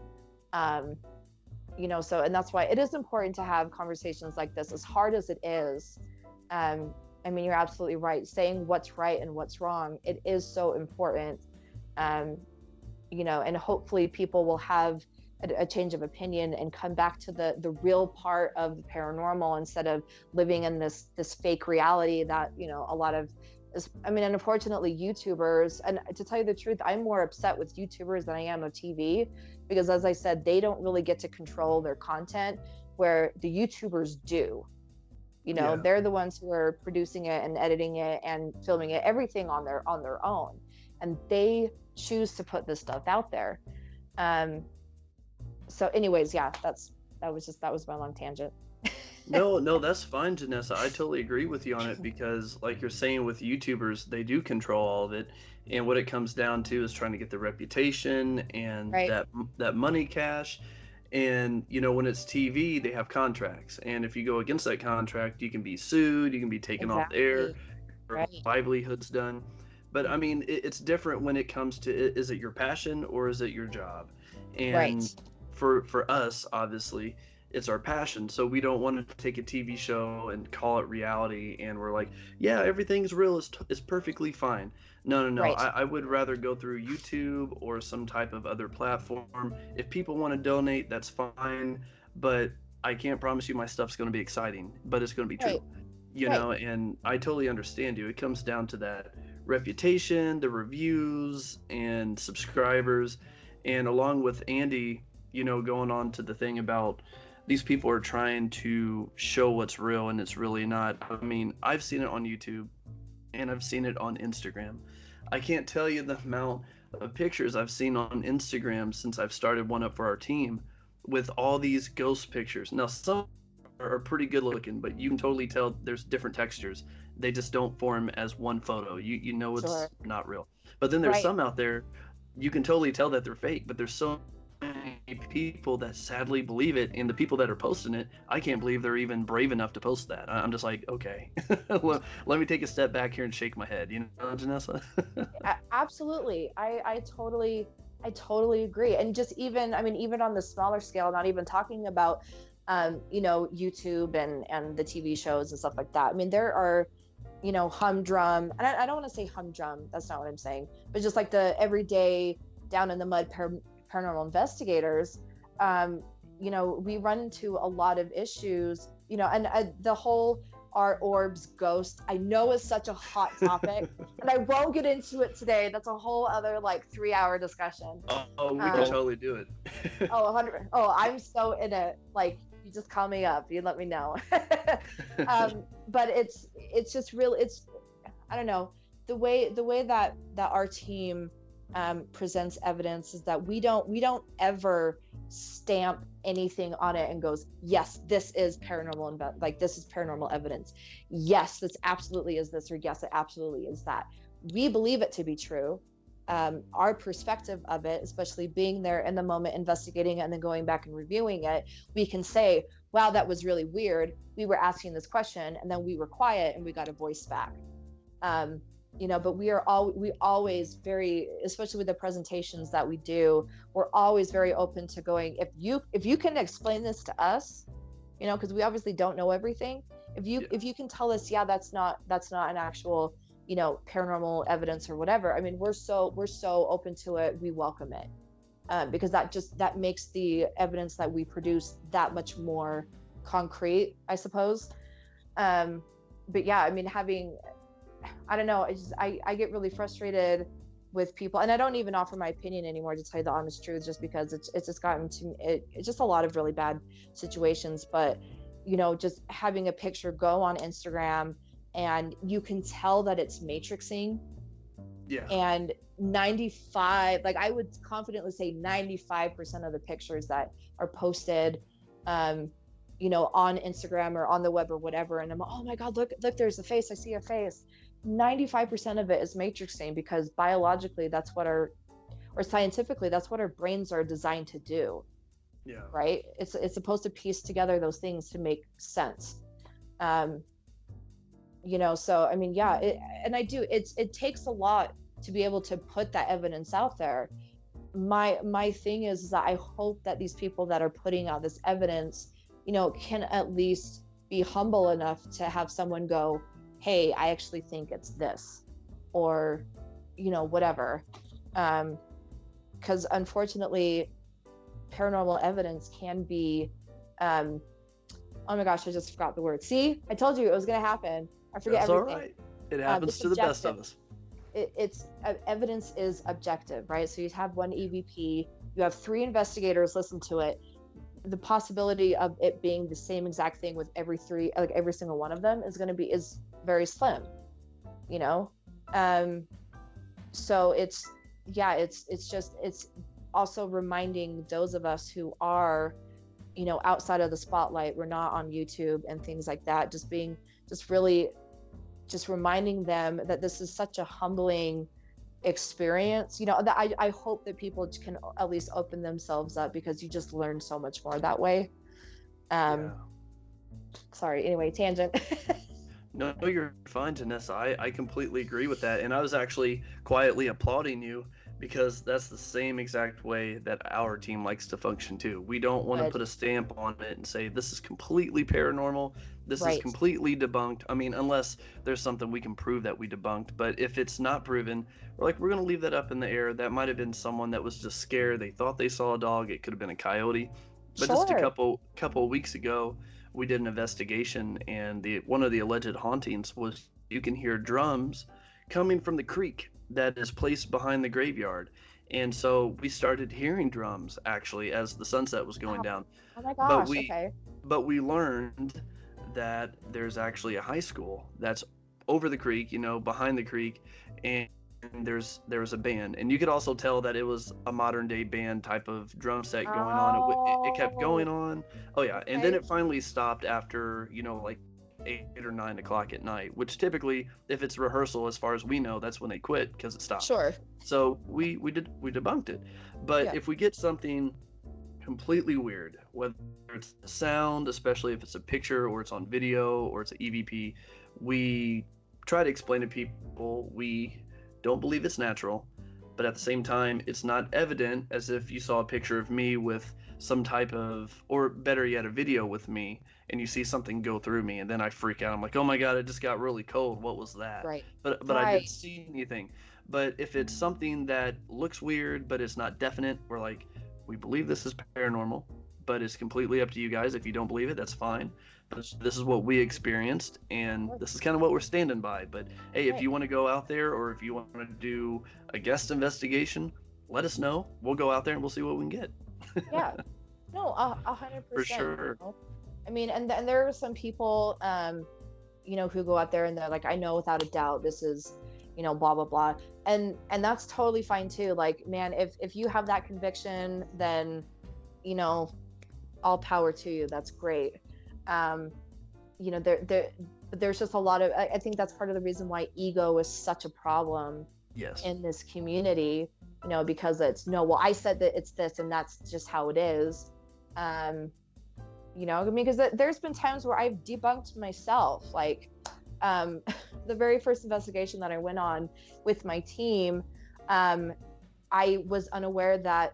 [SPEAKER 3] You know, so, and that's why it is important to have conversations like this, as hard as it is. I mean, you're absolutely right. Saying what's right and what's wrong, it is so important. You know, and hopefully people will have a change of opinion and come back to the real part of the paranormal instead of living in this fake reality that, you know, a lot of, I mean, and unfortunately YouTubers, and to tell you the truth, I'm more upset with YouTubers than I am of TV, because as I said, they don't really get to control their content where the YouTubers do. You know,
[SPEAKER 1] Yeah.
[SPEAKER 3] They're the ones who are producing it and editing it and filming it, everything on their own. And they choose to put this stuff out there. So anyways, yeah, that was my long tangent.
[SPEAKER 1] No, that's fine, Janessa. I totally agree with you on it because, like you're saying, with YouTubers, they do control all of it, and what it comes down to is trying to get the reputation and
[SPEAKER 3] Right.
[SPEAKER 1] that money cash. And you know, when it's TV, they have contracts, and if you go against that contract, you can be sued, you can be taken off the air,
[SPEAKER 3] Exactly.
[SPEAKER 1] your
[SPEAKER 3] Right.
[SPEAKER 1] livelihood's done. But I mean, it's different when it comes to is it your passion or is it your job? And
[SPEAKER 3] Right.
[SPEAKER 1] for us, obviously, it's our passion. So we don't want to take a TV show and call it reality, and we're like, yeah, everything's real, it's perfectly fine. No.
[SPEAKER 3] Right.
[SPEAKER 1] I would rather go through YouTube or some type of other platform. If people want to donate, that's fine, but I can't promise you my stuff's going to be exciting, but it's going to be true.
[SPEAKER 3] Right.
[SPEAKER 1] You
[SPEAKER 3] Right.
[SPEAKER 1] know, and I totally understand you. It comes down to that reputation, the reviews, and subscribers. And along with Andy, you know, going on to the thing about these people are trying to show what's real and it's really not. I mean, I've seen it on YouTube and I've seen it on Instagram. I can't tell you the amount of pictures I've seen on Instagram since I've started one up for our team with all these ghost pictures. Now, some are pretty good looking, but you can totally tell there's different textures. They just don't form as one photo. You know it's
[SPEAKER 3] Sure.
[SPEAKER 1] not real. But then there's
[SPEAKER 3] Right.
[SPEAKER 1] some out there, you can totally tell that they're fake, but there's so many people that sadly believe it, and the people that are posting it, I can't believe they're even brave enough to post that. I'm just like, okay, let me take a step back here and shake my head, you know, Janessa?
[SPEAKER 3] Absolutely. I totally agree. And just even, I mean, even on the smaller scale, not even talking about, you know, YouTube and the TV shows and stuff like that. I mean, there are, you know, humdrum, and I don't want to say humdrum, that's not what I'm saying, but just like the everyday down in the mud paranormal investigators, you know, we run into a lot of issues, you know, and the whole are orbs ghosts, I know is such a hot topic, and I won't get into it today. That's a whole other like 3-hour discussion.
[SPEAKER 1] Oh, we can totally do it.
[SPEAKER 3] Oh, 100. Oh, I'm so in it. Like, you just call me up. You let me know. But it's just really, I don't know, the way that our team presents evidence is that we don't ever stamp anything on it and goes, yes, this is paranormal, like this is paranormal evidence. Yes, this absolutely is this, or yes, it absolutely is that. We believe it to be true. Our perspective of it, especially being there in the moment, investigating it, and then going back and reviewing it, we can say, wow, that was really weird. We were asking this question and then we were quiet and we got a voice back. You know, but we always very, especially with the presentations that we do, we're always very open to going, if you can explain this to us, you know, because we obviously don't know everything. If you can tell us, yeah, that's not an actual, you know, paranormal evidence or whatever. I mean, we're so open to it. We welcome it, because that makes the evidence that we produce that much more concrete, I suppose. But yeah, I mean, I don't know, I get really frustrated with people, and I don't even offer my opinion anymore, to tell you the honest truth, just because it's just gotten to it's just a lot of really bad situations. But you know, just having a picture go on Instagram and you can tell that it's matrixing, and 95, like I would confidently say 95% of the pictures that are posted you know, on Instagram or on the web or whatever, and I'm, oh my god, look, there's a face, I see a face. 95% of it is matrixing, because biologically that's what or scientifically that's what our brains are designed to do. Yeah, right. It's supposed to piece together those things to make sense. You know, so I mean, yeah, it takes a lot to be able to put that evidence out there. My thing is that I hope that these people that are putting out this evidence, you know, can at least be humble enough to have someone go, hey, I actually think it's this, or, you know, whatever. Because unfortunately, paranormal evidence can be, oh my gosh, I just forgot the word. See, I told you it was going to happen. I forget everything. That's all right.
[SPEAKER 1] It happens to the best of us.
[SPEAKER 3] It's evidence is objective, right? So you have one EVP, you have 3 investigators listen to it. The possibility of it being the same exact thing with every single one of them is very slim, you know. So it's also reminding those of us who are, you know, outside of the spotlight, we're not on YouTube and things like that, just reminding them that this is such a humbling experience, you know, that I hope that people can at least open themselves up, because you just learn so much more that way. Sorry, anyway, tangent.
[SPEAKER 1] No, you're fine, Janessa. I completely agree with that, and I was actually quietly applauding you, because that's the same exact way that our team likes to function too. We don't want to put a stamp on it and say this is completely paranormal, this is completely debunked. I mean, unless there's something we can prove that we debunked. But if it's not proven, we're going to leave that up in the air. That might have been someone that was just scared. They thought they saw a dog. It could have been a coyote. But just a couple of weeks ago, we did an investigation, and one of the alleged hauntings was you can hear drums coming from the creek that is placed behind the graveyard. And so we started hearing drums actually as the sunset was going down.
[SPEAKER 3] Oh my gosh,
[SPEAKER 1] but we learned that there's actually a high school that's over the creek, you know, behind the creek, and there was a band, and you could also tell that it was a modern day band type of drum set going on. It kept going on. Oh yeah, and then it finally stopped after, you know, like 8 or 9 o'clock at night, which typically, if it's rehearsal, as far as we know, that's when they quit, because it stopped.
[SPEAKER 3] Sure.
[SPEAKER 1] So we debunked it. But if we get something completely weird, whether it's a sound, especially if it's a picture or it's on video or it's an EVP, we try to explain to people we don't believe it's natural, but at the same time, it's not evident, as if you saw a picture of me with some type of, or better yet, a video with me, and you see something go through me, and then I freak out. I'm like, oh my god, it just got really cold. What was that?
[SPEAKER 3] Right.
[SPEAKER 1] But I didn't see anything. But if it's something that looks weird, but it's not definite, we're like, we believe this is paranormal, but it's completely up to you guys. If you don't believe it, that's fine. But this is what we experienced, and this is kind of what we're standing by. But hey, if you want to go out there, or if you want to do a guest investigation, let us know. We'll go out there and we'll see what we can get.
[SPEAKER 3] Yeah. No, 100%.
[SPEAKER 1] For sure.
[SPEAKER 3] You know? I mean, and there are some people, you know, who go out there and they're like, I know without a doubt this is, you know, blah blah blah, and that's totally fine too. Like, man, if you have that conviction, then, you know, all power to you. That's great. You know, there's just a lot of, I think that's part of the reason why ego is such a problem.
[SPEAKER 1] Yes.
[SPEAKER 3] In this community, you know, because it's no, well, I said that it's this and that's just how it is. You know, I mean, because there's been times where I've debunked myself, like, the very first investigation that I went on with my team, I was unaware that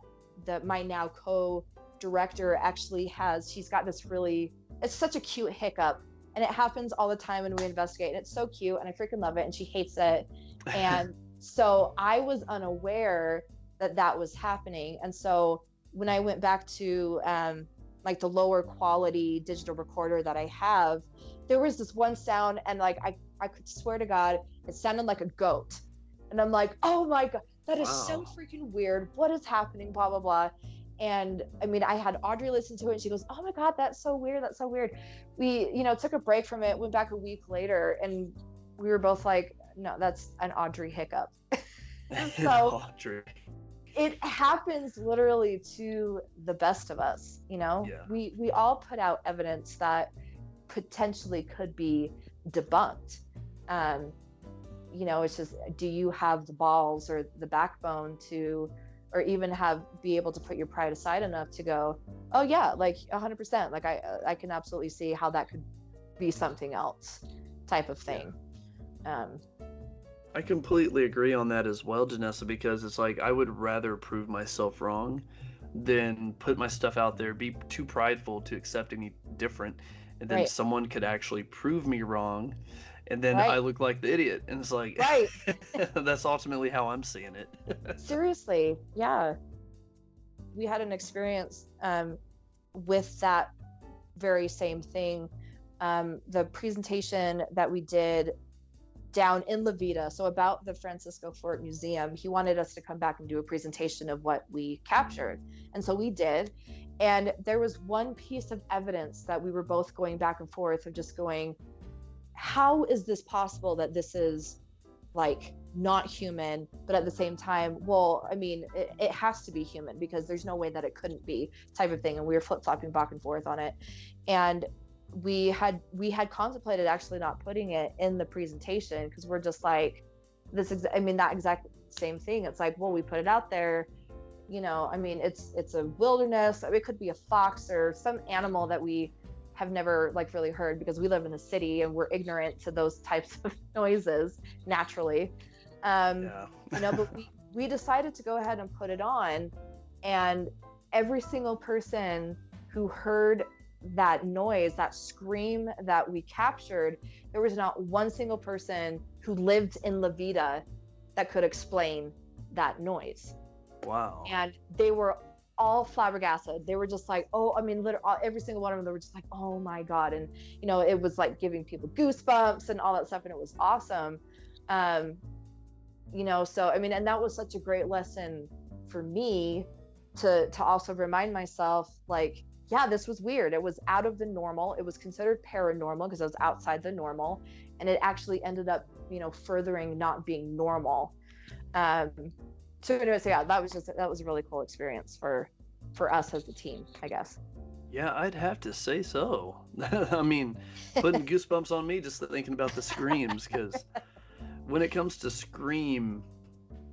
[SPEAKER 3] my now co-director actually she's got this really, it's such a cute hiccup, and it happens all the time when we investigate, and it's so cute and I freaking love it, and she hates it. And so I was unaware that was happening. And so when I went back to like the lower quality digital recorder that I have, there was this one sound, and like I could swear to God, it sounded like a goat. And I'm like, oh my God, that is so freaking weird. What is happening? Blah, blah, blah. And I mean, I had Audrey listen to it, and she goes, oh my God, that's so weird. That's so weird. We, you know, took a break from it, went back a week later, and we were both like, no, that's an Audrey hiccup. So
[SPEAKER 1] Audrey.
[SPEAKER 3] It happens literally to the best of us, you know.
[SPEAKER 1] Yeah.
[SPEAKER 3] We all put out evidence that potentially could be debunked. You know, it's just, do you have the balls or the backbone to, or even be able to put your pride aside enough to go, oh yeah, like 100%, like I can absolutely see how that could be something else, type of thing. Yeah.
[SPEAKER 1] I completely agree on that as well, Janessa, because it's like, I would rather prove myself wrong than put my stuff out there, be too prideful to accept any different, and then someone could actually prove me wrong, and then I look like the idiot. And it's like, that's ultimately how I'm seeing it.
[SPEAKER 3] Seriously, yeah. We had an experience with that very same thing. The presentation that we did down in La Vita, so about the Francisco Fort Museum, he wanted us to come back and do a presentation of what we captured. And so we did. And there was one piece of evidence that we were both going back and forth of just going, how is this possible that this is like not human, but at the same time, well, I mean, it has to be human because there's no way that it couldn't be, type of thing. And we were flip-flopping back and forth on it. And we had contemplated actually not putting it in the presentation because we're just like, that exact same thing. It's like, well, we put it out there, you know, I mean, it's a wilderness. It could be a fox or some animal that we have never like really heard because we live in the city and we're ignorant to those types of noises naturally. You know, but we decided to go ahead and put it on, and every single person who heard that noise, that scream that we captured, there was not one single person who lived in La Vita that could explain that noise.
[SPEAKER 1] Wow.
[SPEAKER 3] And they were all flabbergasted. They were just like, oh, I mean, literally every single one of them, they were just like, oh my God. And, you know, it was like giving people goosebumps and all that stuff. And it was awesome. You know, so, I mean, and that was such a great lesson for me to also remind myself, like, yeah, this was weird. It was out of the normal. It was considered paranormal because it was outside the normal. And it actually ended up, you know, furthering not being normal. So anyway, so yeah, that was a really cool experience for us as a team, I guess.
[SPEAKER 1] Yeah, I'd have to say so. I mean, putting goosebumps on me just thinking about the screams, because when it comes to scream,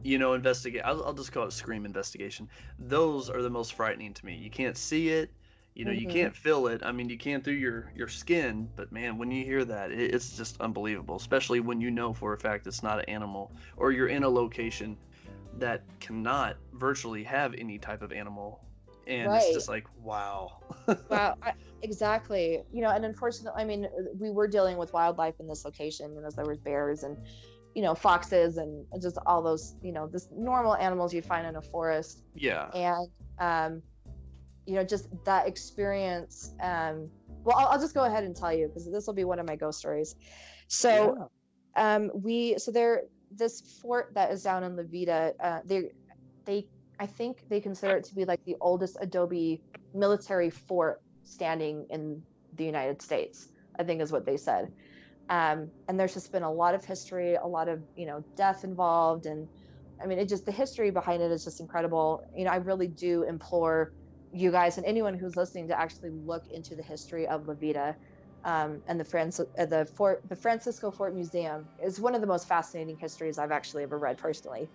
[SPEAKER 1] you know, I'll just call it scream investigation. Those are the most frightening to me. You can't see it. You know, you can't feel it. I mean, you can through your skin, but man, when you hear that, it's just unbelievable, especially when you know for a fact it's not an animal, or you're in a location that cannot virtually have any type of animal. And it's just like, wow.
[SPEAKER 3] Wow, exactly. You know, and unfortunately, I mean, we were dealing with wildlife in this location, you know, there was bears and foxes and just all those, this normal animals you'd find in a forest.
[SPEAKER 1] Yeah.
[SPEAKER 3] And just that experience. Well, I'll just go ahead and tell you, because this will be one of my ghost stories. So this fort that is down in Levita, I think they consider it to be like the oldest adobe military fort standing in the United States, I think is what they said. And there's just been a lot of history, a lot of, death involved. And I mean, the history behind it is just incredible. I really do implore you guys and anyone who's listening to actually look into the history of Levita. And the Francisco Fort Museum is one of the most fascinating histories I've actually ever read personally.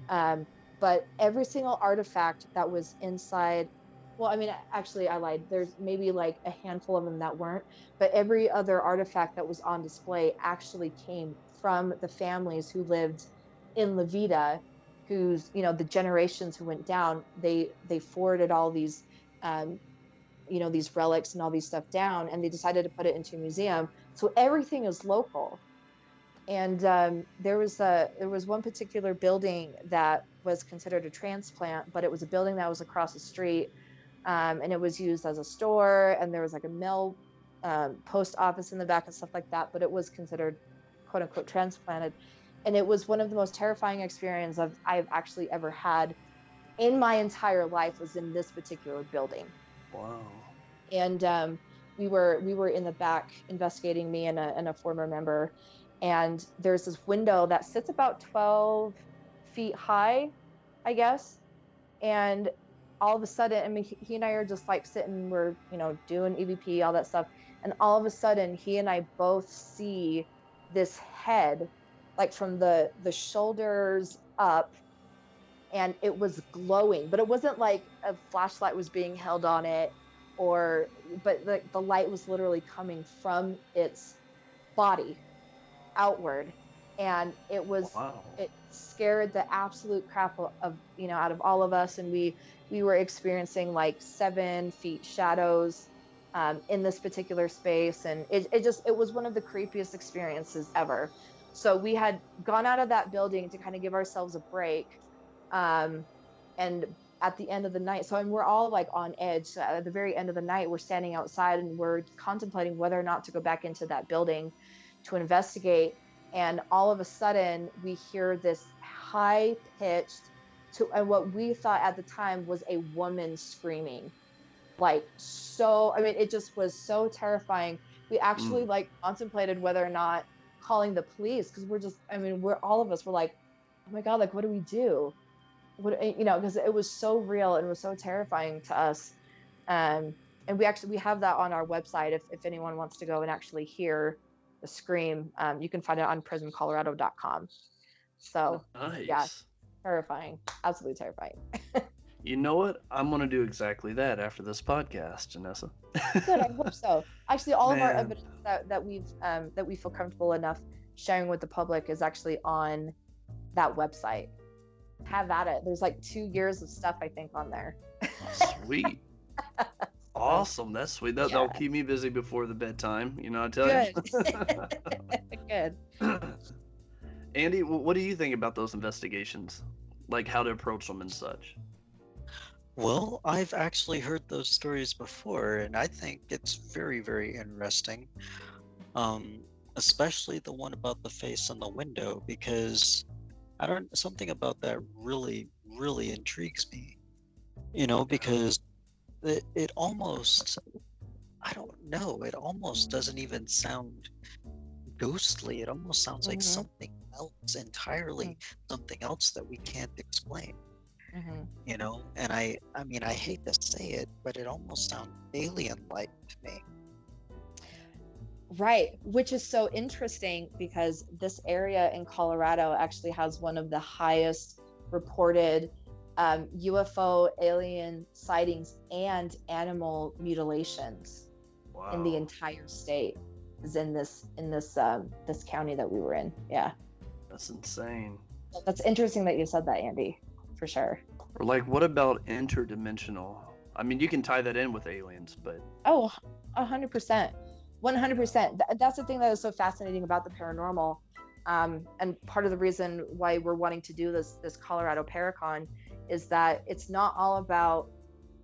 [SPEAKER 3] But every single artifact that was inside, well, I mean, actually I lied. There's maybe like a handful of them that weren't, but every other artifact that was on display actually came from the families who lived in Levita, who's, the generations who went down, they forwarded all these, these relics and all these stuff down, and they decided to put it into a museum. So everything is local. And there was one particular building that was considered a transplant, but it was a building that was across the street, and it was used as a store, and there was like a mail post office in the back and stuff like that, but it was considered quote unquote transplanted. And it was one of the most terrifying experiences I've actually ever had in my entire life, was in this particular building.
[SPEAKER 1] Wow.
[SPEAKER 3] And we were in the back investigating, me and a former member, and there's this window that sits about 12 feet high, I guess. And all of a sudden, I mean, he and I are just like sitting, we're, doing EVP, all that stuff. And all of a sudden, he and I both see this head, like from the shoulders up, and it was glowing, but it wasn't like a flashlight was being held on it, but the light was literally coming from its body outward. And it was, wow. It scared the absolute crap of out of all of us. And we were experiencing like 7 feet shadows in this particular space. And it was one of the creepiest experiences ever. So we had gone out of that building to kind of give ourselves a break. And at the end of the night, so we're all like on edge. So at the very end of the night, we're standing outside and we're contemplating whether or not to go back into that building to investigate. And all of a sudden we hear this high pitched and what we thought at the time was a woman screaming. It just was so terrifying. We actually contemplated whether or not calling the police, because all of us were like, oh my God, like, what do we do? Because it was so real and it was so terrifying to us. And we have that on our website. If anyone wants to go and actually hear the scream, you can find it on prismcolorado.com. So
[SPEAKER 1] nice.
[SPEAKER 3] Yeah, terrifying, absolutely terrifying.
[SPEAKER 1] You know what? I'm going to do exactly that after this podcast, Janessa.
[SPEAKER 3] Good, I hope so. Actually, all of our evidence that we feel comfortable enough sharing with the public is actually on that website. Have at it. There's like 2 years of stuff, I think, on there.
[SPEAKER 1] Sweet. Awesome. That's sweet. That'll keep me busy before the bedtime. I tell you.
[SPEAKER 3] Good.
[SPEAKER 1] Andy, what do you think about those investigations? Like how to approach them and such?
[SPEAKER 2] Well, I've actually heard those stories before, and I think it's very, very interesting. Especially the one about the face on the window, because something about that really, really intrigues me. Because it almost, I don't know, it almost doesn't even sound ghostly. It almost sounds like something else entirely, something else that we can't explain. And I hate to say it, but it almost sounds alien-like to me.
[SPEAKER 3] Right, which is so interesting because this area in Colorado actually has one of the highest reported UFO alien sightings and animal mutilations in the entire state. Is in this county that we were in. Yeah,
[SPEAKER 1] that's insane.
[SPEAKER 3] That's interesting that you said that, Andy. For sure.
[SPEAKER 1] Or like, what about interdimensional? I mean, you can tie that in with aliens, but
[SPEAKER 3] 100%. 100%. That's the thing that is so fascinating about the paranormal. And part of the reason why we're wanting to do this Colorado Paracon is that it's not all about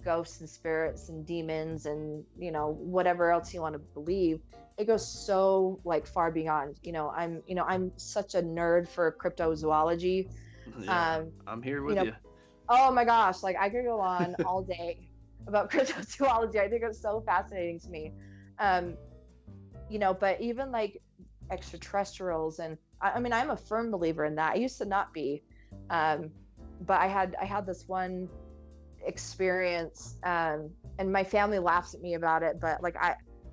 [SPEAKER 3] ghosts and spirits and demons and whatever else you want to believe. It goes so like far beyond. I'm such a nerd for cryptozoology.
[SPEAKER 1] Yeah, I'm here with you.
[SPEAKER 3] Oh my gosh, like I could go on all day about cryptozoology. I think it's so fascinating to me. But even like extraterrestrials, and I mean, I'm a firm believer in that. I used to not be, but I had this one experience, and my family laughs at me about it, but like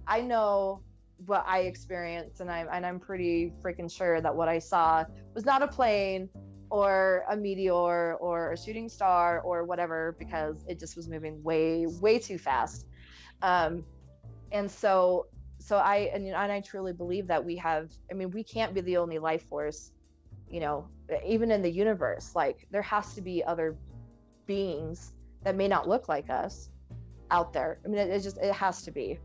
[SPEAKER 3] I know what I experienced, and I'm pretty freaking sure that what I saw was not a plane or a meteor or a shooting star or whatever, because it just was moving way too fast. And so I truly believe that we can't be the only life force, even in the universe. Like there has to be other beings that may not look like us out there. I mean, it has to be.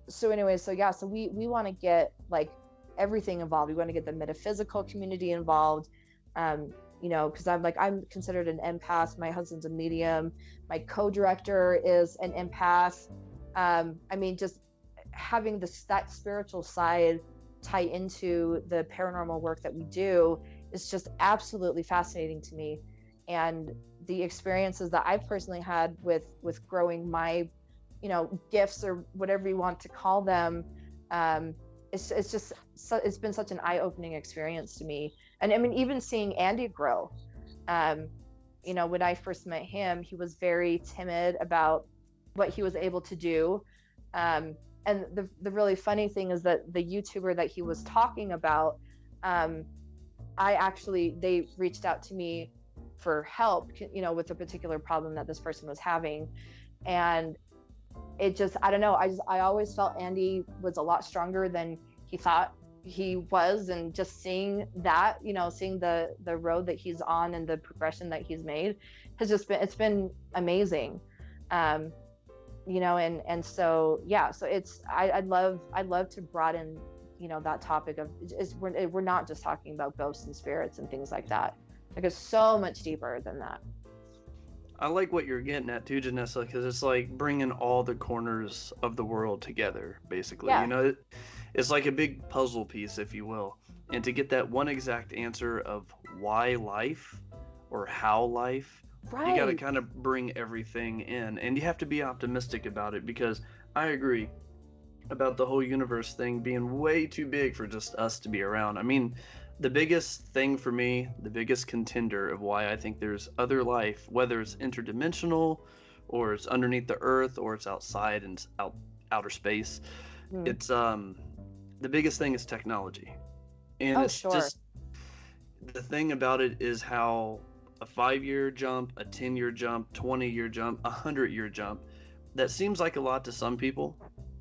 [SPEAKER 3] So we want to get like everything involved. We want to get the metaphysical community involved, because I'm considered an empath. My husband's a medium. My co-director is an empath. Just having that spiritual side tie into the paranormal work that we do is just absolutely fascinating to me. And the experiences that I've personally had with growing my gifts, or whatever you want to call them, it's been such an eye-opening experience to me. And I mean, even seeing Andy grow, when I first met him, he was very timid about what he was able to do. And the really funny thing is that the YouTuber that he was talking about, they reached out to me for help, with a particular problem that this person was having. And it just, I don't know, I always felt Andy was a lot stronger than he thought he was. And just seeing that, seeing the road that he's on and the progression that he's made has just been, it's been amazing. And so it's, I'd love to broaden, that topic of, we're not just talking about ghosts and spirits and things like that. Like it's so much deeper than that.
[SPEAKER 1] I like what you're getting at too, Janessa, because it's like bringing all the corners of the world together, basically.
[SPEAKER 3] Yeah.
[SPEAKER 1] It's like a big puzzle piece, if you will. And to get that one exact answer of why life or how life,
[SPEAKER 3] right,
[SPEAKER 1] you got to kind of bring everything in. And you have to be optimistic about it, because I agree about the whole universe thing being way too big for just us to be around. I mean, the biggest thing for me, the biggest contender of why I think there's other life, whether it's interdimensional or it's underneath the earth or it's outside and outer space, it's the biggest thing is technology. And it's
[SPEAKER 3] sure.
[SPEAKER 1] just, the thing about it is how a 5-year jump, a 10-year jump, 20-year jump, 100-year jump, that seems like a lot to some people,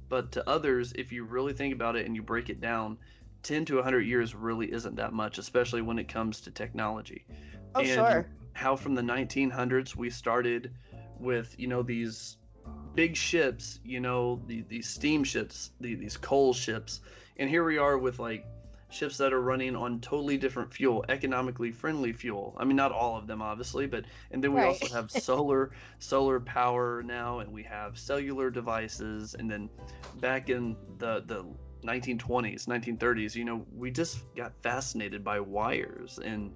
[SPEAKER 1] but to others, if you really think about it and you break it down, 10 to 100 years really isn't that much, especially when it comes to technology. And
[SPEAKER 3] sure.
[SPEAKER 1] How from the 1900s we started with, these big ships, these steamships, these coal ships, and here we are with like ships that are running on totally different fuel, economically friendly fuel. I mean, not all of them, obviously, and then we
[SPEAKER 3] Right.
[SPEAKER 1] also have solar power now, and we have cellular devices, and then back in the 1920s, 1930s, we just got fascinated by wires, and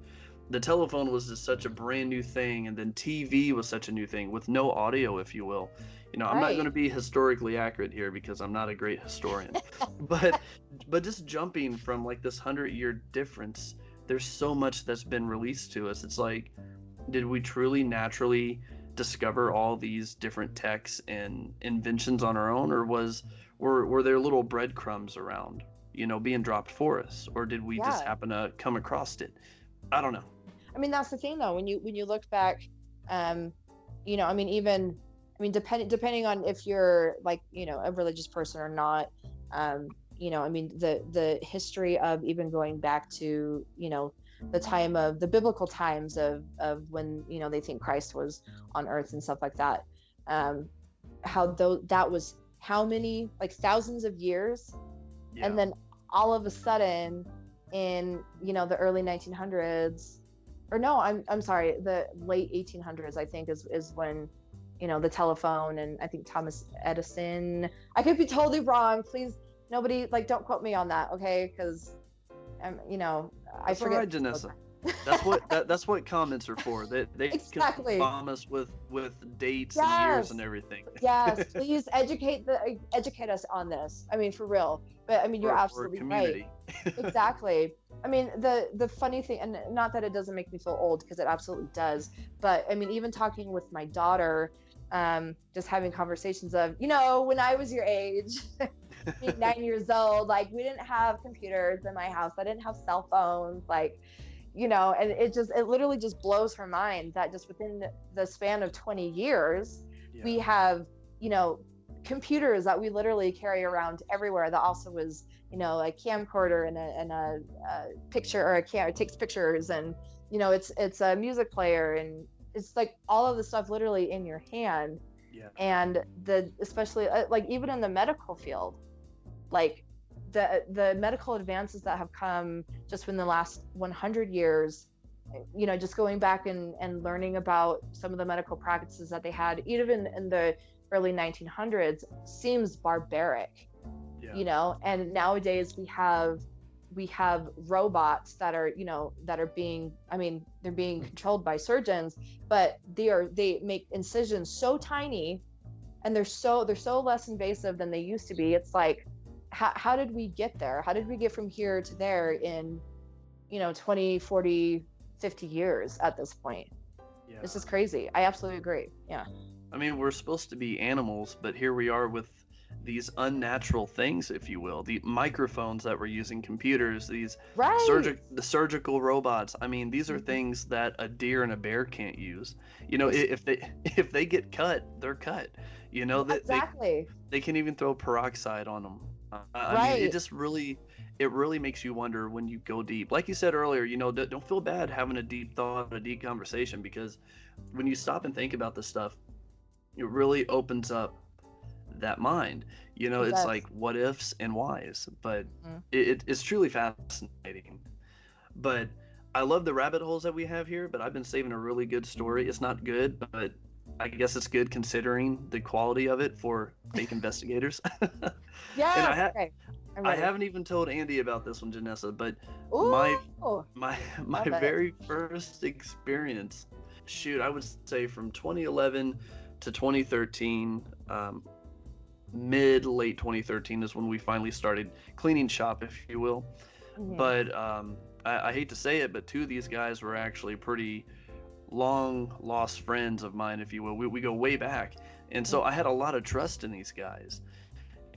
[SPEAKER 1] the telephone was just such a brand new thing, and then TV was such a new thing with no audio, if you will. I'm not going to be historically accurate here because I'm not a great historian, but just jumping from like this 100-year difference, there's so much that's been released to us. It's like, did we truly naturally discover all these different techs and inventions on our own, or were there little breadcrumbs around, being dropped for us, or did we just happen to come across it? I don't know.
[SPEAKER 3] I mean, that's the thing though, when you look back, depending on if you're like, a religious person or not, the history of even going back to, the time of the biblical times of when, they think Christ was on earth and stuff like that. That was how many, like thousands of years.
[SPEAKER 1] Yeah.
[SPEAKER 3] And then all of a sudden in, you know, the early 1900s, or no, I'm sorry, the late 1800s, I think is when, you know, the telephone, and I think Thomas Edison, I could be totally wrong. Please, nobody, like, don't quote me on that, okay? Because, you know, I
[SPEAKER 1] That's all
[SPEAKER 3] forget.
[SPEAKER 1] right, Janessa. That's what comments are for. They
[SPEAKER 3] Exactly.
[SPEAKER 1] can bomb us with dates and years and everything.
[SPEAKER 3] Yes, please educate us on this. I mean, for real. But I mean, you're absolutely right. Exactly. I mean, the funny thing, and not that it doesn't make me feel old, because it absolutely does, but I mean, even talking with my daughter, just having conversations of, you know, when I was your age, being 9 years old, like, we didn't have computers in my house. I didn't have cell phones, like, you know, and it literally just blows her mind that just within the span of 20 years, we have, you know, computers that we literally carry around everywhere, that also was, you know, a camcorder and a picture, or a camera takes pictures, and, you know, it's a music player, and it's like all of the stuff literally in your hand. And especially like even in the medical field, like the medical advances that have come just in the last 100 years, you know, just going back and learning about some of the medical practices that they had even in the early 1900s seems barbaric. You know, and nowadays we have robots that are, you know, that are being, I mean, they're being controlled by surgeons, but they make incisions so tiny, and they're so less invasive than they used to be. It's like, how did we get there? How did we get from here to there in, you know, 20, 40, 50 years at this point? This is crazy. I absolutely agree.
[SPEAKER 1] I mean, we're supposed to be animals, but here we are with these unnatural things, if you will, the microphones that we're using, computers, these the surgical robots. I mean, these are things that a deer and a bear can't use. You know, if they get cut, they're cut. You know, they can't even throw peroxide on them. I mean, it really makes you wonder when you go deep. Like you said earlier, you know, don't feel bad having a deep thought, a deep conversation, because when you stop and think about this stuff, it really opens up that mind. You know, it's like what ifs and whys, but it's truly fascinating. But I love the rabbit holes that we have here, but I've been saving a really good story. It's not good, but I guess it's good considering the quality of it for fake investigators. And I haven't even told Andy about this one, Janessa, but my very first experience, I would say from 2011 to 2013, late 2013 is when we finally started cleaning shop, if you will. But I hate to say it, but two of these guys were actually pretty long lost friends of mine, if you will. We go way back, and so I had a lot of trust in these guys,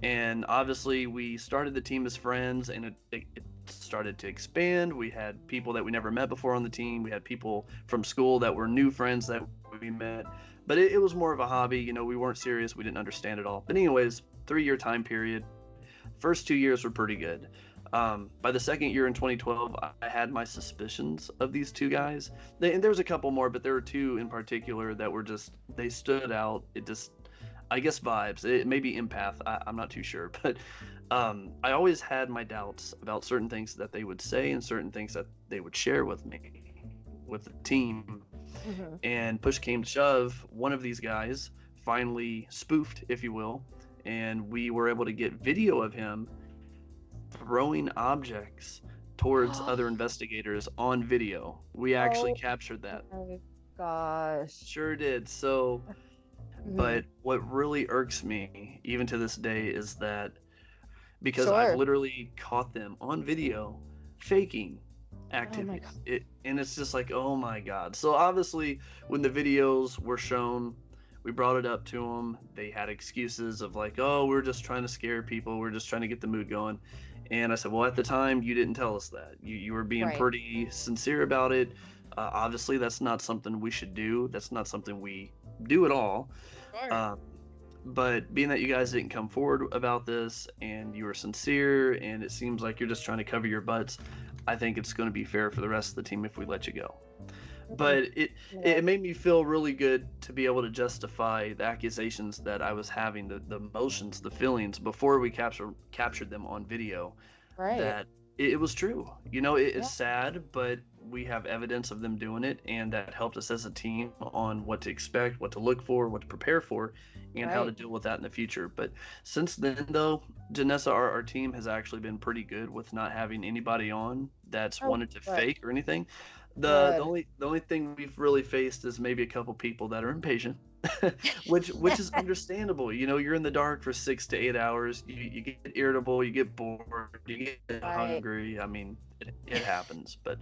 [SPEAKER 1] and obviously we started the team as friends, and it started to expand. We had people that we never met before on the team. We had people from school that were new friends that we met, but it was more of a hobby. You know, we weren't serious. We didn't understand it all. But anyways, 3-year time period. First 2 years were pretty good. By the second year in 2012, I had my suspicions of these two guys. And there was a couple more, but there were two in particular that were they stood out. It just, I guess vibes. It may be empath. I'm not too sure. But I always had my doubts about certain things that they would say and certain things that they would share with me, with the team. And push came to shove, one of these guys finally spoofed, if you will, and we were able to get video of him throwing objects towards other investigators on video. We actually captured that.
[SPEAKER 3] Oh gosh.
[SPEAKER 1] Sure did. So, but what really irks me, even to this day, is that because I've literally caught them on video faking activities. And it's just like, oh my God. So obviously when the videos were shown, we brought it up to them. They had excuses of like, oh, we're just trying to scare people. We're just trying to get the mood going. And I said, well, at the time, you didn't tell us that. You were being pretty sincere about it. Obviously, that's not something we should do. That's not something we do at all. But being that you guys didn't come forward about this and you were sincere and it seems like you're just trying to cover your butts, I think it's going to be fair for the rest of the team if we let you go. But it made me feel really good to be able to justify the accusations that I was having, the emotions, the feelings before we captured them on video. That it was true. It's
[SPEAKER 3] Yeah,
[SPEAKER 1] sad, but we have evidence of them doing it, and that helped us as a team on what to expect, what to look for, what to prepare for, and how to
[SPEAKER 3] right.
[SPEAKER 1] deal with that in the future. But since then, though, Janessa, our team has actually been pretty good with not having anybody on that's
[SPEAKER 3] Oh,
[SPEAKER 1] wanted to
[SPEAKER 3] good,
[SPEAKER 1] fake or anything. The
[SPEAKER 3] good.
[SPEAKER 1] only thing we've really faced is maybe a couple people that are impatient, which is understandable. You're in the dark for 6 to 8 hours. You get irritable, you get bored, you get
[SPEAKER 3] Right.
[SPEAKER 1] hungry. I mean, it happens. But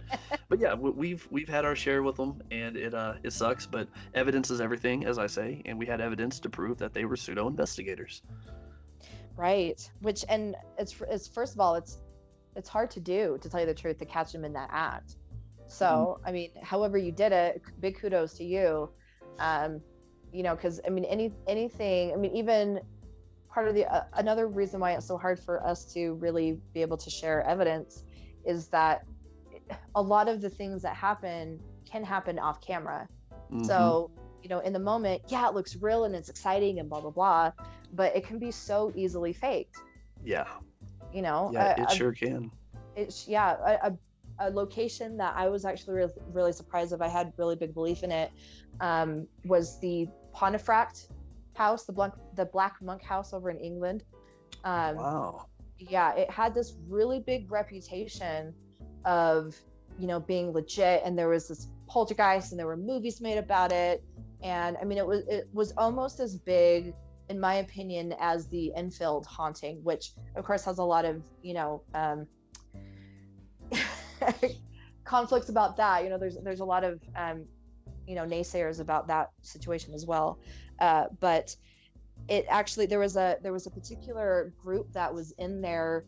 [SPEAKER 1] yeah, we've had our share with them, and it sucks. But evidence is everything, as I say, and we had evidence to prove that they were pseudo investigators.
[SPEAKER 3] Right. Which, and it's first of all, it's hard to do, to tell you the truth, to catch them in that act.
[SPEAKER 1] Mm,
[SPEAKER 3] So, I mean, however you did it, big kudos to you. Um, because I mean, anything. I mean, even part of the another reason why it's so hard for us to really be able to share evidence is that a lot of the things that happen can happen off camera.
[SPEAKER 1] mm-hmm.
[SPEAKER 3] So, in the moment, yeah, it looks real and it's exciting and blah blah blah, but it can be so easily faked.
[SPEAKER 1] Yeah,
[SPEAKER 3] You know,
[SPEAKER 1] yeah, it sure can.
[SPEAKER 3] it's yeah, a location that I was actually really surprised of. I had really big belief in it. Was the Pontefract house, the Black Monk house over in England. Um,
[SPEAKER 1] Wow.
[SPEAKER 3] yeah, it had this really big reputation of, being legit, and there was this poltergeist, and there were movies made about it. And I mean, it was almost as big, in my opinion, as the Enfield haunting, which of course has a lot of, conflicts about that. There's a lot of naysayers about that situation as well. But it actually, there was a particular group that was in there,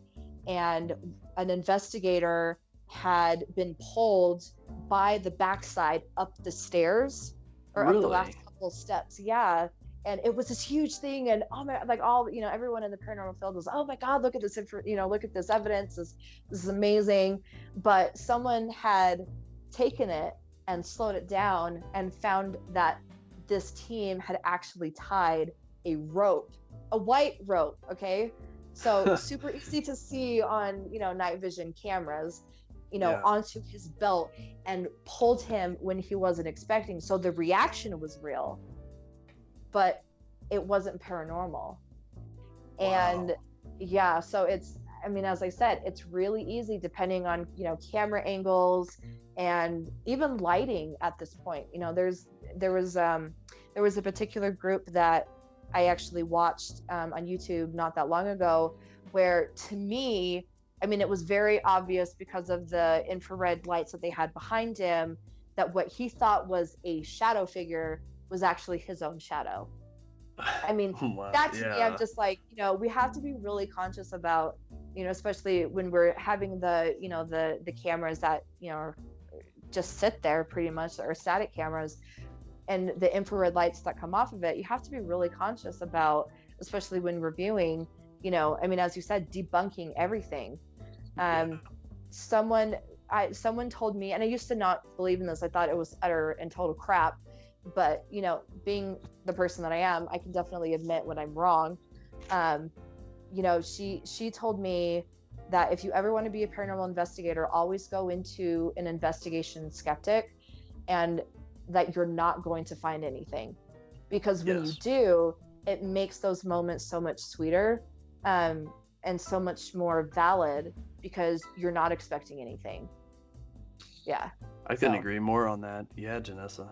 [SPEAKER 3] and an investigator had been pulled by the backside up the stairs, or up the last
[SPEAKER 1] Really?
[SPEAKER 3] couple of steps. Yeah. And it was this huge thing, and oh my, like, all, everyone in the paranormal field was, oh my god, look at this look at this evidence, this is amazing. But someone had taken it and slowed it down and found that this team had actually tied a rope, a white rope, okay? So super easy to see on, night vision cameras,
[SPEAKER 1] Yeah.
[SPEAKER 3] onto his belt, and pulled him when he wasn't expecting. So the reaction was real, but it wasn't paranormal. And
[SPEAKER 1] Wow.
[SPEAKER 3] yeah, so it's, I mean, as I said, it's really easy, depending on, camera angles and even lighting at this point. There was a particular group that I actually watched on YouTube not that long ago, where, to me, I mean, it was very obvious because of the infrared lights that they had behind him, that what he thought was a shadow figure was actually his own shadow. I mean,
[SPEAKER 1] Wow.
[SPEAKER 3] that, to me, I'm
[SPEAKER 1] Yeah.
[SPEAKER 3] just like, we have to be really conscious about, especially when we're having the cameras that, just sit there pretty much, or static cameras, and the infrared lights that come off of it. You have to be really conscious about, especially when reviewing, I mean, as you said, debunking everything.
[SPEAKER 1] Yeah.
[SPEAKER 3] Um, someone someone told me, and I used to not believe in this. I thought it was utter and total crap. But, being the person that I am, I can definitely admit when I'm wrong. Um, she told me that if you ever want to be a paranormal investigator, always go into an investigation skeptic, and that you're not going to find anything. Because when you
[SPEAKER 1] Yes.
[SPEAKER 3] do, it makes those moments so much sweeter, and so much more valid, because you're not expecting anything. Yeah.
[SPEAKER 1] I couldn't
[SPEAKER 3] So,
[SPEAKER 1] agree more on that. Yeah, Janessa.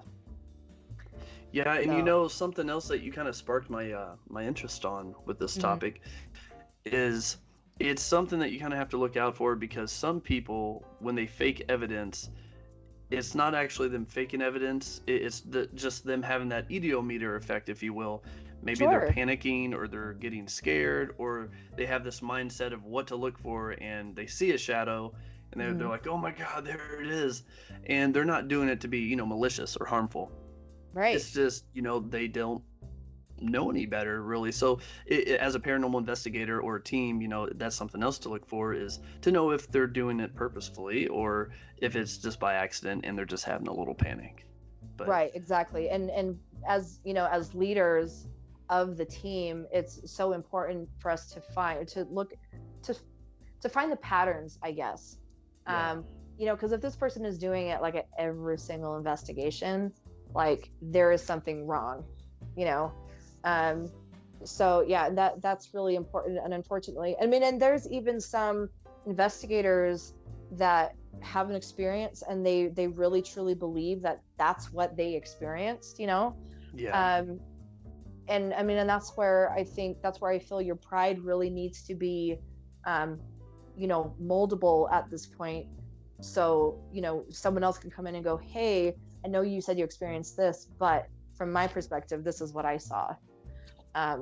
[SPEAKER 1] Yeah, and
[SPEAKER 3] so
[SPEAKER 1] something else that you kind of sparked my interest on with this
[SPEAKER 3] mhm.
[SPEAKER 1] topic is it's something that you kind of have to look out for, because some people, when they fake evidence, it's not actually them faking evidence. It's just them having that idiometer effect, if you will. Maybe they're
[SPEAKER 3] Sure.
[SPEAKER 1] panicking, or they're getting scared, or they have this mindset of what to look for, and they see a shadow, and they're
[SPEAKER 3] Hmm.
[SPEAKER 1] like, oh my God, there it is. And they're not doing it to be, malicious or harmful.
[SPEAKER 3] Right.
[SPEAKER 1] It's just, they don't know any better, really. So as a paranormal investigator or a team, that's something else to look for, is to know if they're doing it purposefully, or if it's just by accident and they're just having a little panic. But
[SPEAKER 3] Right, exactly. And as as leaders of the team, it's so important for us to find, to look, to find the patterns, I guess.
[SPEAKER 1] Yeah.
[SPEAKER 3] You know, because if this person is doing it like at every single investigation, like there is something wrong, you know. So yeah, that's really important. And unfortunately, I mean, and there's even some investigators that have an experience and they really truly believe that that's what they experienced, you know.
[SPEAKER 1] Yeah.
[SPEAKER 3] And I mean, and that's where I feel your pride really needs to be, you know, moldable at this point. So, you know, someone else can come in and go, hey, I know you said you experienced this, but from my perspective, this is what I saw.
[SPEAKER 1] Yeah.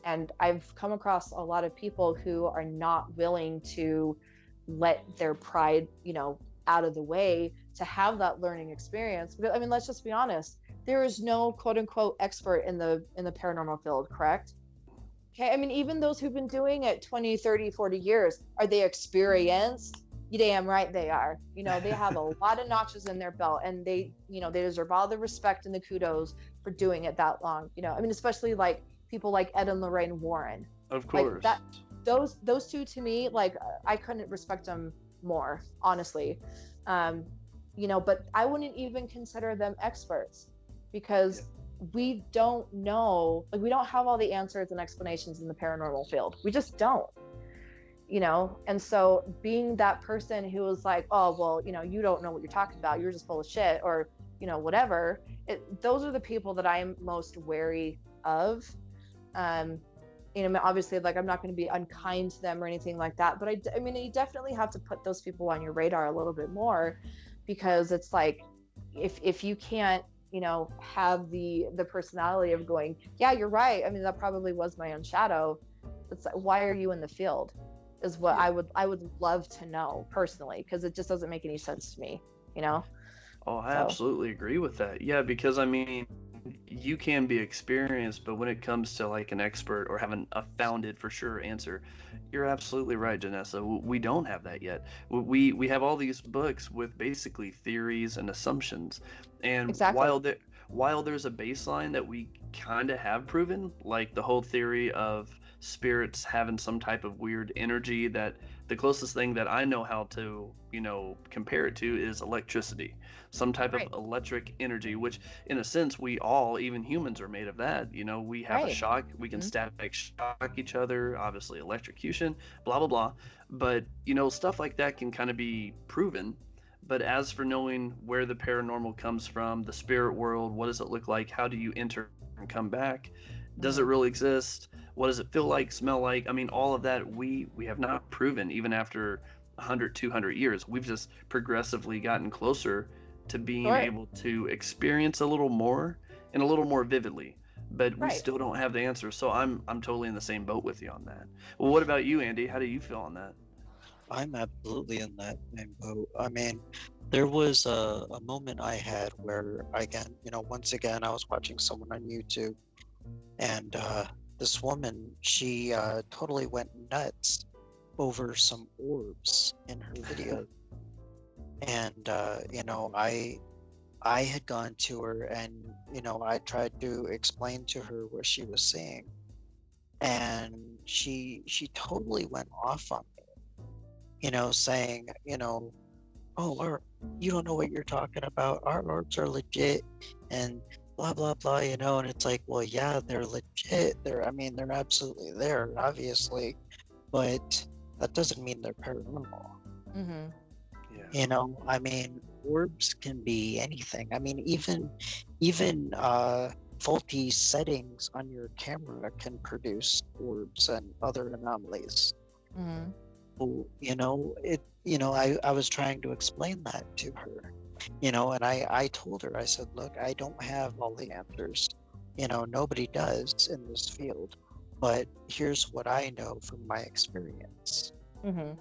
[SPEAKER 3] And I've come across a lot of people who are not willing to let their pride, you know, out of the way to have that learning experience. Because I mean, let's just be honest. There is no quote unquote expert in the paranormal field, correct? Okay, I mean, even those who've been doing it 20, 30, 40 years, are they experienced? You damn right they are. You know, they have a lot of notches in their belt, and they, you know, they deserve all the respect and the kudos for doing it that long. You know, I mean, especially like people like Ed and Lorraine Warren.
[SPEAKER 1] Of course.
[SPEAKER 3] Like that, those two to me, like I couldn't respect them more, honestly. You know, but I wouldn't even consider them experts because we don't know, like we don't have all the answers and explanations in the paranormal field. We just don't. You know, and so being that person who was like, oh well, you know, you don't know what you're talking about, you're just full of shit, or you know, whatever, those are the people that I'm most wary of. You know, obviously, like I'm not going to be unkind to them or anything like that, but I mean, you definitely have to put those people on your radar a little bit more, because it's like if you can't, you know, have the personality of going, yeah, you're right, I mean, that probably was my own shadow. It's like, why are you in the field? Is what I would love to know personally, because it just doesn't make any sense to me, you know.
[SPEAKER 1] Oh, I absolutely agree with that. Yeah, because I mean, you can be experienced, but when it comes to like an expert or having a founded for sure answer, you're absolutely right, Janessa. We don't have that yet. We have all these books with basically theories and assumptions, and
[SPEAKER 3] Exactly.
[SPEAKER 1] while there's a baseline that we kind of have proven, like the whole theory of spirits having some type of weird energy, that the closest thing that I know how to, you know, compare it to is electricity, some type of
[SPEAKER 3] Right.
[SPEAKER 1] electric energy, which in a sense we all, even humans, are made of that. You know, we have a
[SPEAKER 3] Right.
[SPEAKER 1] shock, we can static shock each other, obviously electrocution, blah blah blah. But you know, stuff like that can kind of be proven. But as for knowing where the paranormal comes from, the spirit world, what does it look like, how do you enter and come back, does it
[SPEAKER 3] Mhm.
[SPEAKER 1] really exist, what does it feel like, smell like, I mean, all of that we have not proven. Even after 100, 200 years, we've just progressively gotten closer to being
[SPEAKER 3] Sure.
[SPEAKER 1] able to experience a little more and a little more vividly, but we
[SPEAKER 3] Right.
[SPEAKER 1] still don't have the answer. So I'm totally in the same boat with you on that. Well, what about you, Andy? How do you feel on that?
[SPEAKER 2] I'm absolutely in that same boat. I mean, there was a moment I had where, again, you know, once again, I was watching someone on YouTube, and this woman, she totally went nuts over some orbs in her video. And, you know, I had gone to her and, you know, I tried to explain to her what she was seeing. And she totally went off on me, you know, saying, you know, oh, you don't know what you're talking about. Our orbs are legit and blah, blah, blah, you know. And it's like, well, yeah, they're legit. I mean, they're absolutely there, obviously. But that doesn't mean they're paranormal.
[SPEAKER 3] Mhm.
[SPEAKER 1] Yeah.
[SPEAKER 2] You know, I mean, orbs can be anything. I mean, even faulty settings on your camera can produce orbs and other anomalies.
[SPEAKER 3] Mhm.
[SPEAKER 2] So, you know, I was trying to explain that to her, you know, and I told her, I said, look, I don't have all the answers. You know, nobody does in this field, but here's what I know from my experience.
[SPEAKER 3] Mhm.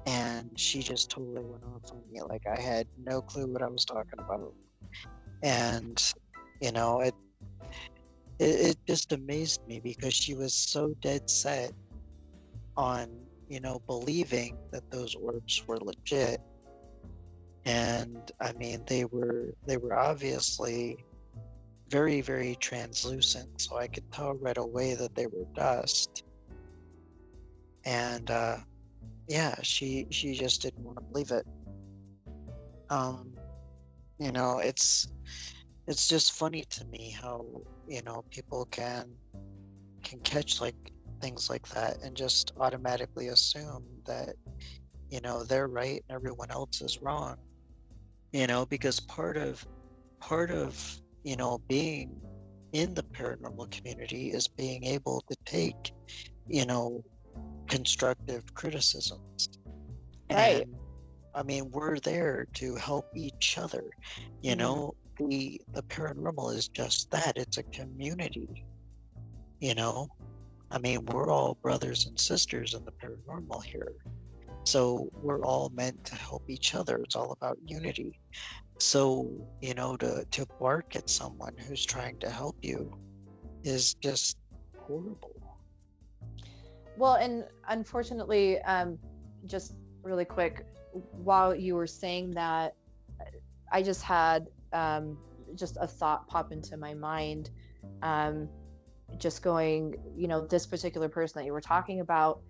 [SPEAKER 2] And she just totally went off on me, like I had no clue what I was talking about. And, you know, it just amazed me because she was so dead set on, you know, believing that those orbs were legit. And I mean, they were obviously very, very translucent, so I could tell right away that they were dust. And yeah, she just didn't want to believe it. Um, you know, it's just funny to me how, people can catch like things like that and just automatically assume that, they're right and everyone else is wrong. Because part of being in the paranormal community is being able to take, you know, constructive criticisms.
[SPEAKER 3] Right.
[SPEAKER 2] And I mean, we're there to help each other.
[SPEAKER 3] Mhm.
[SPEAKER 2] The paranormal is just that. It's a community, you know. I mean, we're all brothers and sisters in the paranormal here. So we're all meant to help each other. It's all about unity. So, to bark at someone who's trying to help you is just horrible.
[SPEAKER 3] Well, and unfortunately, just really quick, while you were saying that, I just had just a thought pop into my mind. Um, just going, this particular person that you were talking about,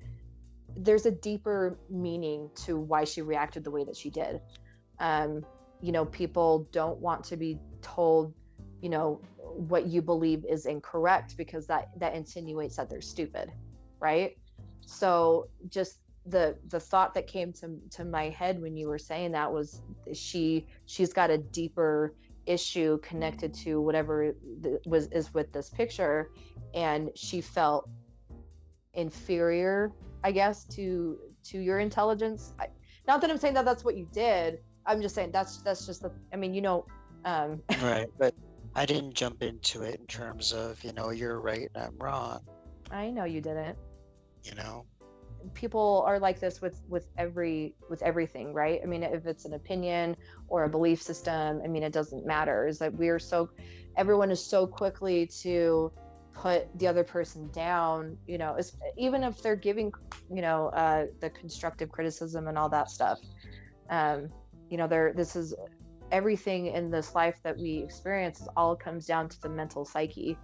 [SPEAKER 3] there's a deeper meaning to why she reacted the way that she did. Um, people don't want to be told, what you believe is incorrect, because that insinuates that they're stupid, right? So just the thought that came to my head when you were saying that was, she's got a deeper issue connected to whatever is with this picture, and she felt inferior, I guess, to your intelligence. Not that I'm saying that that's what you did. I'm just saying that's just the. I mean,
[SPEAKER 2] Right. But I didn't jump into it in terms of, you're right and I'm wrong,
[SPEAKER 3] I know you didn't.
[SPEAKER 2] you know?
[SPEAKER 3] People are like this with everything, right? I mean, if it's an opinion or a belief system, I mean, it doesn't matter. Is that everyone is so quickly to put the other person down, even if they're giving, the constructive criticism and all that stuff. This is everything in this life that we experience, all comes down to the mental psyche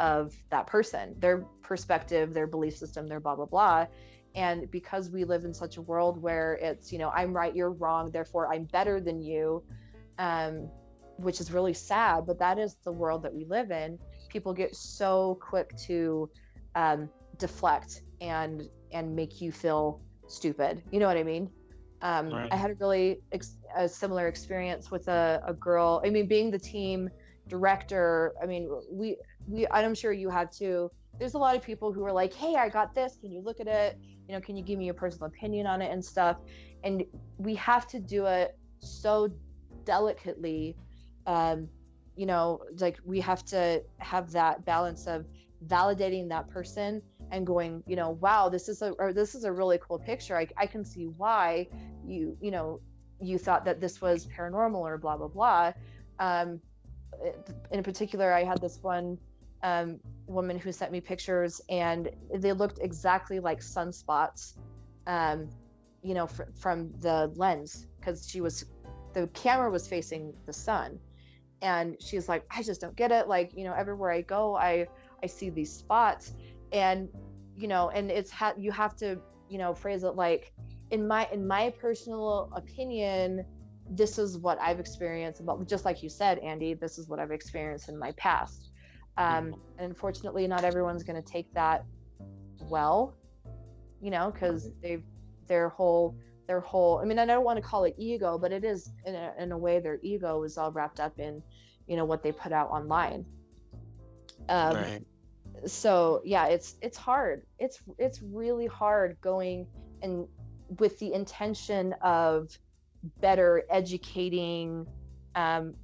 [SPEAKER 3] of that person, their perspective, their belief system, their blah blah blah. And because we live in such a world where it's, I'm right, you're wrong, therefore I'm better than you, which is really sad, but that is the world that we live in. People get so quick to deflect and make you feel stupid. You know what I mean?
[SPEAKER 2] Right.
[SPEAKER 3] I had a similar experience with a girl. I mean, being the team director, I mean, I'm sure you have too. There's a lot of people who are like, hey, I got this. Can you look at it? Can you give me your personal opinion on it and stuff? And we have to do it so delicately. Like we have to have that balance of validating that person and going, wow, this is a really cool picture. I can see why you thought that this was paranormal or blah blah blah. In particular, I had this one woman who sent me pictures, and they looked exactly like sunspots, from the lens, because the camera was facing the sun, and she's like, I just don't get it. Like, everywhere I go, I see these spots, and and you have to phrase it like, in my personal opinion, this is what I've experienced. About, just like you said, Andy, this is what I've experienced in my past. And unfortunately, not everyone's going to take that well, because their whole. I mean, I don't want to call it ego, but it is in a way. Their ego is all wrapped up in, what they put out online.
[SPEAKER 2] Right.
[SPEAKER 3] So yeah, it's hard. It's really hard going and with the intention of better educating, and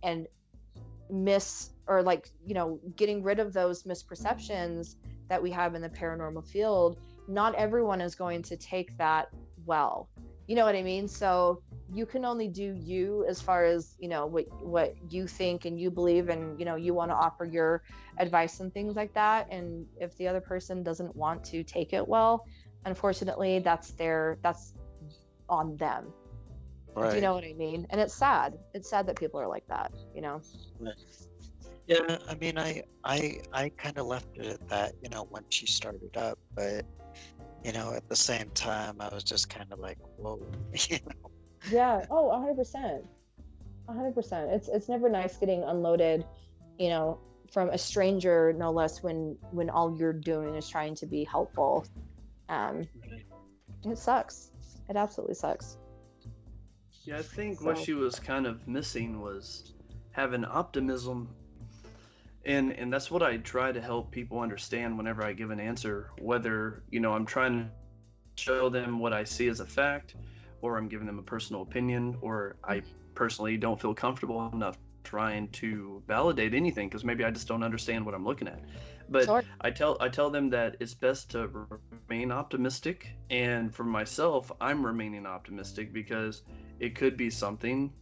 [SPEAKER 3] getting rid of those misperceptions that we have in the paranormal field. Not everyone is going to take that well. You know what I mean? So you can only do you, as far as what you think and you believe, and you want to offer your advice and things like that. And if the other person doesn't want to take it well, unfortunately, that's on them.
[SPEAKER 2] Right.
[SPEAKER 3] Do you know what I mean? And it's sad that people are like that.
[SPEAKER 2] Right. Yeah, I mean, I kind of left it at that, when she started up, but at the same time, I was just kind of like, whoa.
[SPEAKER 3] Yeah. Oh, 100%. 100%. It's never nice getting unloaded, from a stranger, no less, when all you're doing is trying to be helpful. It sucks. It absolutely sucks.
[SPEAKER 1] Yeah, I think what she was kind of missing was having optimism. And that's what I try to help people understand whenever I give an answer, whether, I'm trying to show them what I see as a fact, or I'm giving them a personal opinion, or I personally don't feel comfortable enough trying to validate anything because maybe I just don't understand what I'm looking at. But sure. I tell them that it's best to remain optimistic, and for myself, I'm remaining optimistic because it could be something,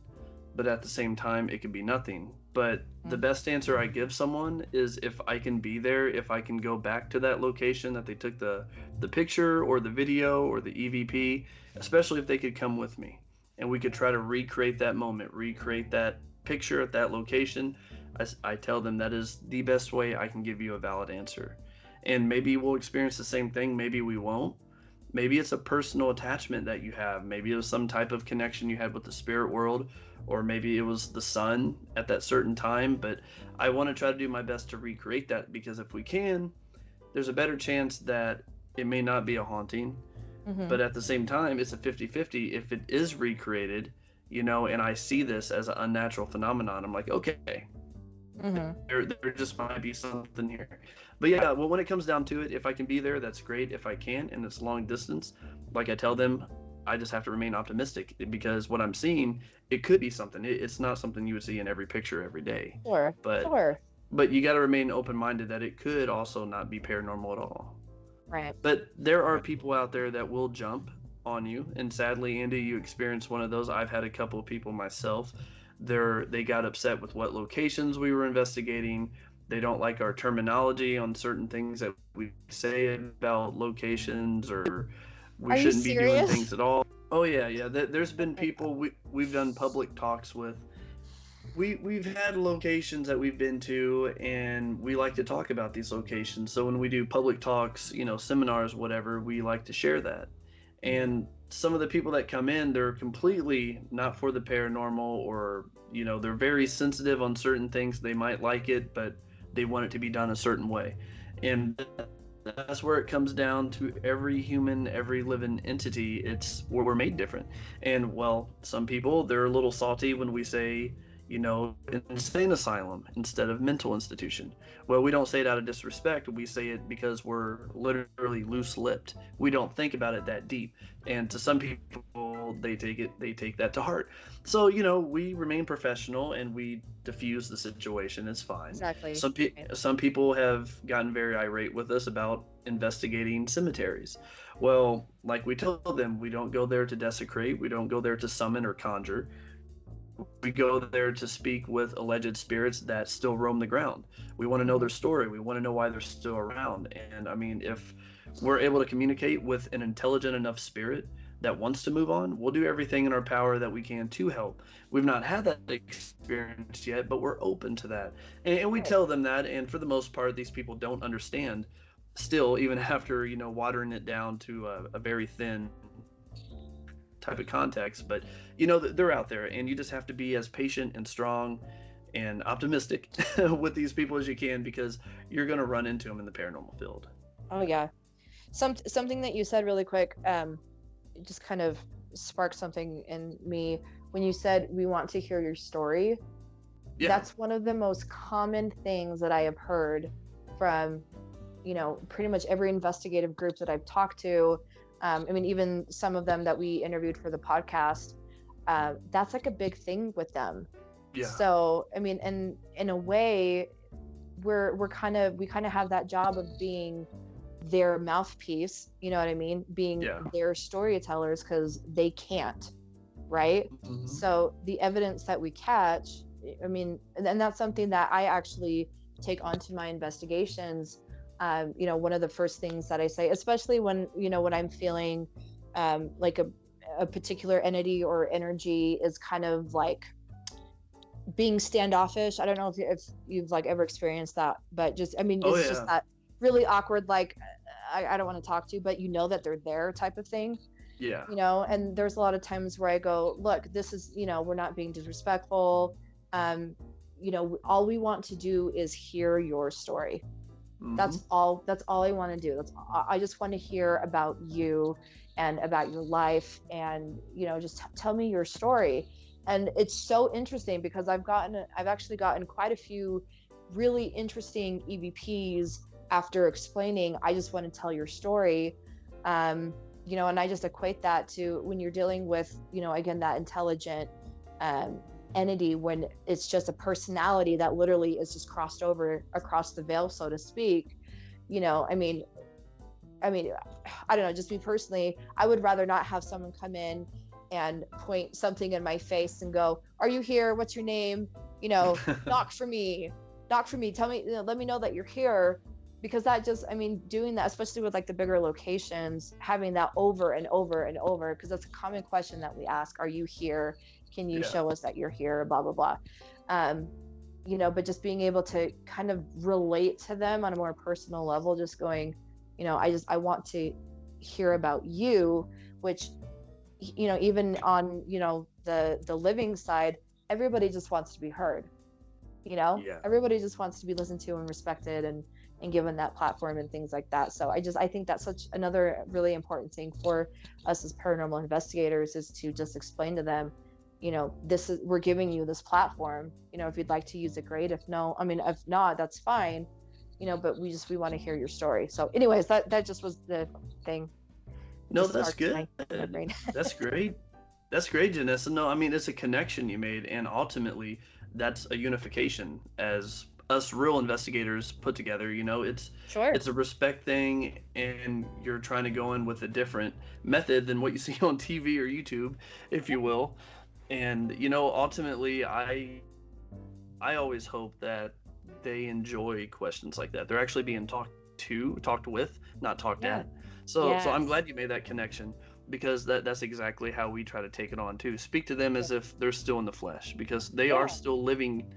[SPEAKER 1] but at the same time, it could be nothing. But the best answer I give someone is if I can be there, if I can go back to that location that they took the picture or the video or the EVP, especially if they could come with me and we could try to recreate that moment, recreate that picture at that location. I tell them that is the best way I can give you a valid answer. And maybe we'll experience the same thing, maybe we won't. Maybe it's a personal attachment that you have. Maybe it was some type of connection you had with the spirit world, or maybe it was the sun at that certain time. But I want to try to do my best to recreate that, because if we can, there's a better chance that it may not be a haunting. But at the same time, it's a 50-50. If it is recreated, and I see this as an unnatural phenomenon, I'm like, okay, there just might be something here. But yeah, well, when it comes down to it, if I can be there, that's great. If I can't, and it's long distance, like I tell them, I just have to remain optimistic, because what I'm seeing, it could be something. It's not something you would see in every picture every day.
[SPEAKER 3] Sure.
[SPEAKER 1] But you got to remain open-minded that it could also not be paranormal at all.
[SPEAKER 3] Right.
[SPEAKER 1] But there are people out there that will jump on you, and sadly, Andy, you experienced one of those. I've had a couple of people myself. They got upset with what locations we were investigating. They don't like our terminology on certain things that we say about locations, or we shouldn't be doing things at all. Oh yeah. There's been people we've done public talks with. We've had locations that we've been to, and we like to talk about these locations. So when we do public talks, seminars, whatever, we like to share that. And some of the people that come in, they're completely not for the paranormal, or, they're very sensitive on certain things. They might like it, but they want it to be done a certain way. And that's where it comes down to every human, every living entity. It's where we're made different. And well, some people, they're a little salty when we say, insane asylum instead of mental institution. Well, we don't say it out of disrespect. We say it because we're literally loose-lipped. We don't think about it that deep. And to some people, they take that to heart. So, we remain professional and we diffuse the situation. It's fine.
[SPEAKER 3] Exactly.
[SPEAKER 1] Some people have gotten very irate with us about investigating cemeteries. Well, like we told them, we don't go there to desecrate. We don't go there to summon or conjure. We go there to speak with alleged spirits that still roam the ground. We want to know their story. We want to know why they're still around. And I mean, if we're able to communicate with an intelligent enough spirit that wants to move on, we'll do everything in our power that we can to help. We've not had that experience yet, but we're open to that. And we tell them that. And for the most part, these people don't understand still, even after, watering it down to a very thin type of context. But they're out there, and you just have to be as patient and strong and optimistic with these people as you can, because you're going to run into them in the paranormal field.
[SPEAKER 3] Oh yeah. Something that you said really quick, it just kind of sparked something in me when you said we want to hear your story. Yeah. That's one of the most common things that I have heard from pretty much every investigative group that I've talked to. Even some of them that we interviewed for the podcast, that's like a big thing with them. Yeah. So, and in a way, we kind of have that job of being their mouthpiece, being their storytellers, because they can't, right? Mm-hmm. So the evidence that we catch, and that's something that I actually take onto my investigations. One of the first things that I say, especially when I'm feeling like a particular entity or energy is kind of like being standoffish. I don't know if you've like ever experienced that, but just, just that really awkward, like, I don't want to talk to, but you know that they're there type of thing.
[SPEAKER 1] Yeah.
[SPEAKER 3] And there's a lot of times where I go, look, this is, we're not being disrespectful. All we want to do is hear your story.
[SPEAKER 1] Mm-hmm.
[SPEAKER 3] That's all I want to do. I just want to hear about you and about your life, and just tell me your story. And it's so interesting because I've actually gotten quite a few really interesting EVPs after explaining, I just want to tell your story. And I just equate that to when you're dealing with, again, that intelligent entity, when it's just a personality that literally is just crossed over across the veil, so to speak. I mean, I don't know, just me personally, I would rather not have someone come in and point something in my face and go, are you here? What's your name? Knock for me, tell me, let me know that you're here. Because that just, doing that, especially with like the bigger locations, having that over and over and over, because that's a common question that we ask, are you here? Can you show us that you're here? Blah, blah, blah. But just being able to kind of relate to them on a more personal level, just going, I want to hear about you, which, even on, the living side, everybody just wants to be heard, everybody just wants to be listened to and respected and given that platform and things like that. So I think that's such another really important thing for us as paranormal investigators, is to just explain to them, we're giving you this platform, if you'd like to use it, great. If not, that's fine, but we want to hear your story. So anyways, that just was the thing.
[SPEAKER 1] No, that's good. That's great. That's great, Janessa. No, it's a connection you made, and ultimately that's a unification as us real investigators put together. It's a respect thing, and you're trying to go in with a different method than what you see on TV or YouTube, if you will. And ultimately I always hope that they enjoy questions like that. They're actually being talked with, not talked at. So I'm glad you made that connection, because that's exactly how we try to take it on too. Speak to them as if they're still in the flesh, because they are still living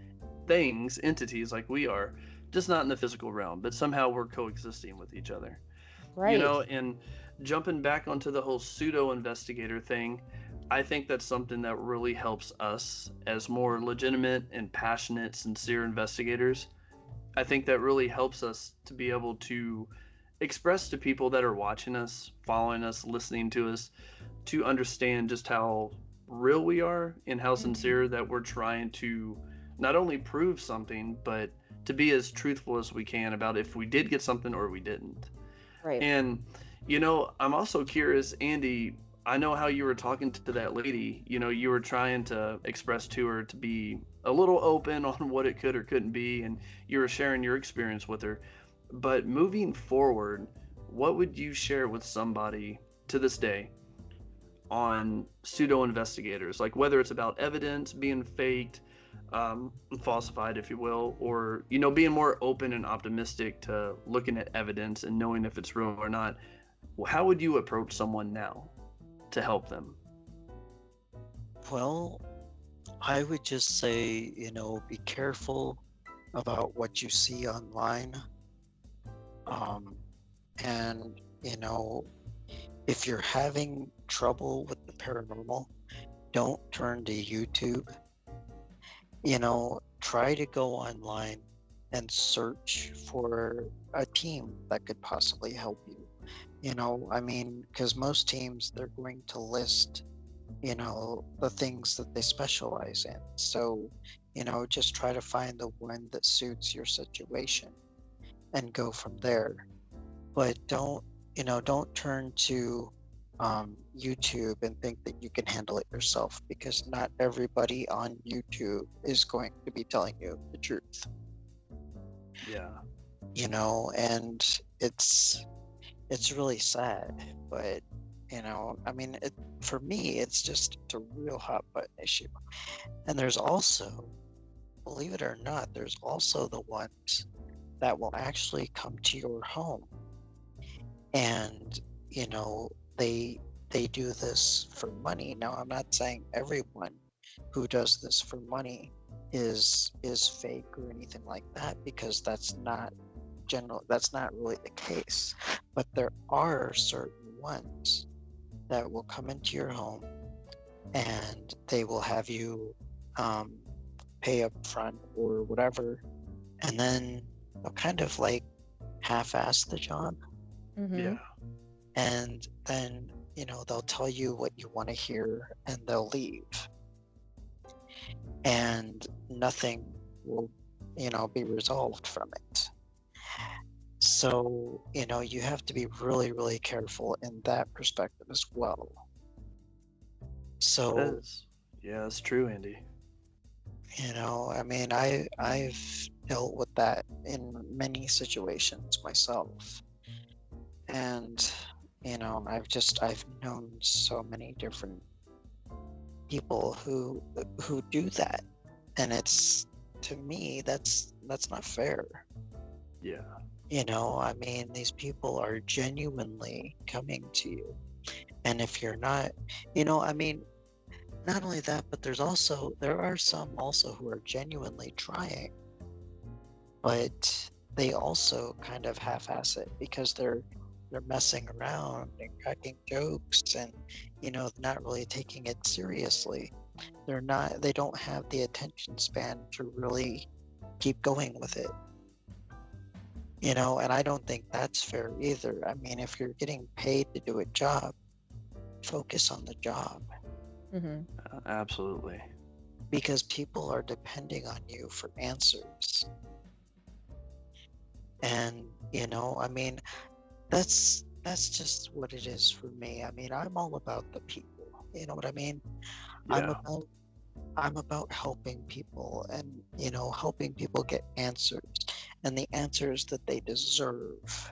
[SPEAKER 1] things, entities like we are, just not in the physical realm, but somehow we're coexisting with each other.
[SPEAKER 3] Right.
[SPEAKER 1] And jumping back onto the whole pseudo investigator thing, I think that's something that really helps us as more legitimate and passionate, sincere investigators. I think that really helps us to be able to express to people that are watching us, following us, listening to us, to understand just how real we are and how sincere that we're trying to not only prove something, but to be as truthful as we can about if we did get something or we didn't.
[SPEAKER 3] Right.
[SPEAKER 1] And, I'm also curious, Andy, I know how you were talking to that lady, you were trying to express to her to be a little open on what it could or couldn't be, and you were sharing your experience with her. But moving forward, what would you share with somebody to this day on pseudo investigators? Like whether it's about evidence being faked, falsified, if you will, or, being more open and optimistic to looking at evidence and knowing if it's real or not. How would you approach someone now to help them?
[SPEAKER 2] Well, I would just say, be careful about what you see online. And, if you're having trouble with the paranormal, don't turn to YouTube. Try to go online and search for a team that could possibly help you. Because most teams, they're going to list, the things that they specialize in. So, just try to find the one that suits your situation and go from there. But don't turn to YouTube and think that you can handle it yourself, because not everybody on YouTube is going to be telling you the truth.
[SPEAKER 1] Yeah.
[SPEAKER 2] And it's really sad, but for me, it's just a real hot button issue. And there's also, believe it or not, there's also the ones that will actually come to your home, and they do this for money. Now, I'm not saying everyone who does this for money is fake or anything like that, because that's not that's not really the case. But there are certain ones that will come into your home and they will have you pay up front or whatever, and then they'll kind of like half-ass the job,
[SPEAKER 1] Yeah.
[SPEAKER 2] and then they'll tell you what you want to hear and they'll leave, and nothing will be resolved from it. So you have to be really, really careful in that perspective as well. So
[SPEAKER 1] That's true, Andy.
[SPEAKER 2] I mean, I've dealt with that in many situations myself, and I've known so many different people who do that, and it's, to me, that's not fair.
[SPEAKER 1] Yeah.
[SPEAKER 2] I mean, these people are genuinely coming to you, and if you're not, I mean, not only that, but there are some also who are genuinely trying, but they also kind of half-ass it because they're messing around and cracking jokes and not really taking it seriously. They don't have the attention span to really keep going with it. And I don't think that's fair either. I mean, if you're getting paid to do a job, focus on the job.
[SPEAKER 1] Absolutely.
[SPEAKER 2] Because people are depending on you for answers. And, I mean, that's just what it is for me. I mean, I'm all about the people. You know what I mean?
[SPEAKER 1] Yeah.
[SPEAKER 2] I'm about helping people and, helping people get answers, and the answers that they deserve.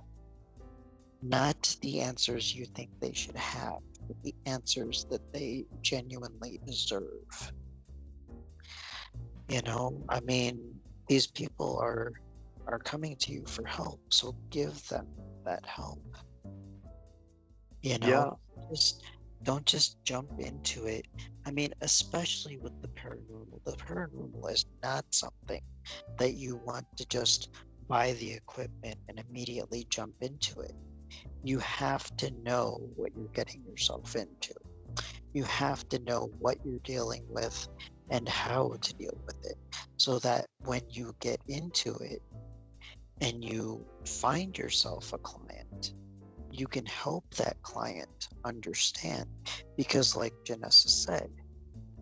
[SPEAKER 2] Not the answers you think they should have, but the answers that they genuinely deserve. I mean, these people are coming to you for help, so give them that help.
[SPEAKER 1] Yeah.
[SPEAKER 2] Don't just jump into it. I mean, especially with the paranormal. The paranormal is not something that you want to just buy the equipment and immediately jump into it. You have to know what you're getting yourself into. You have to know what you're dealing with and how to deal with it, so that when you get into it and you find yourself a client, you can help that client understand. Because like Janessa said,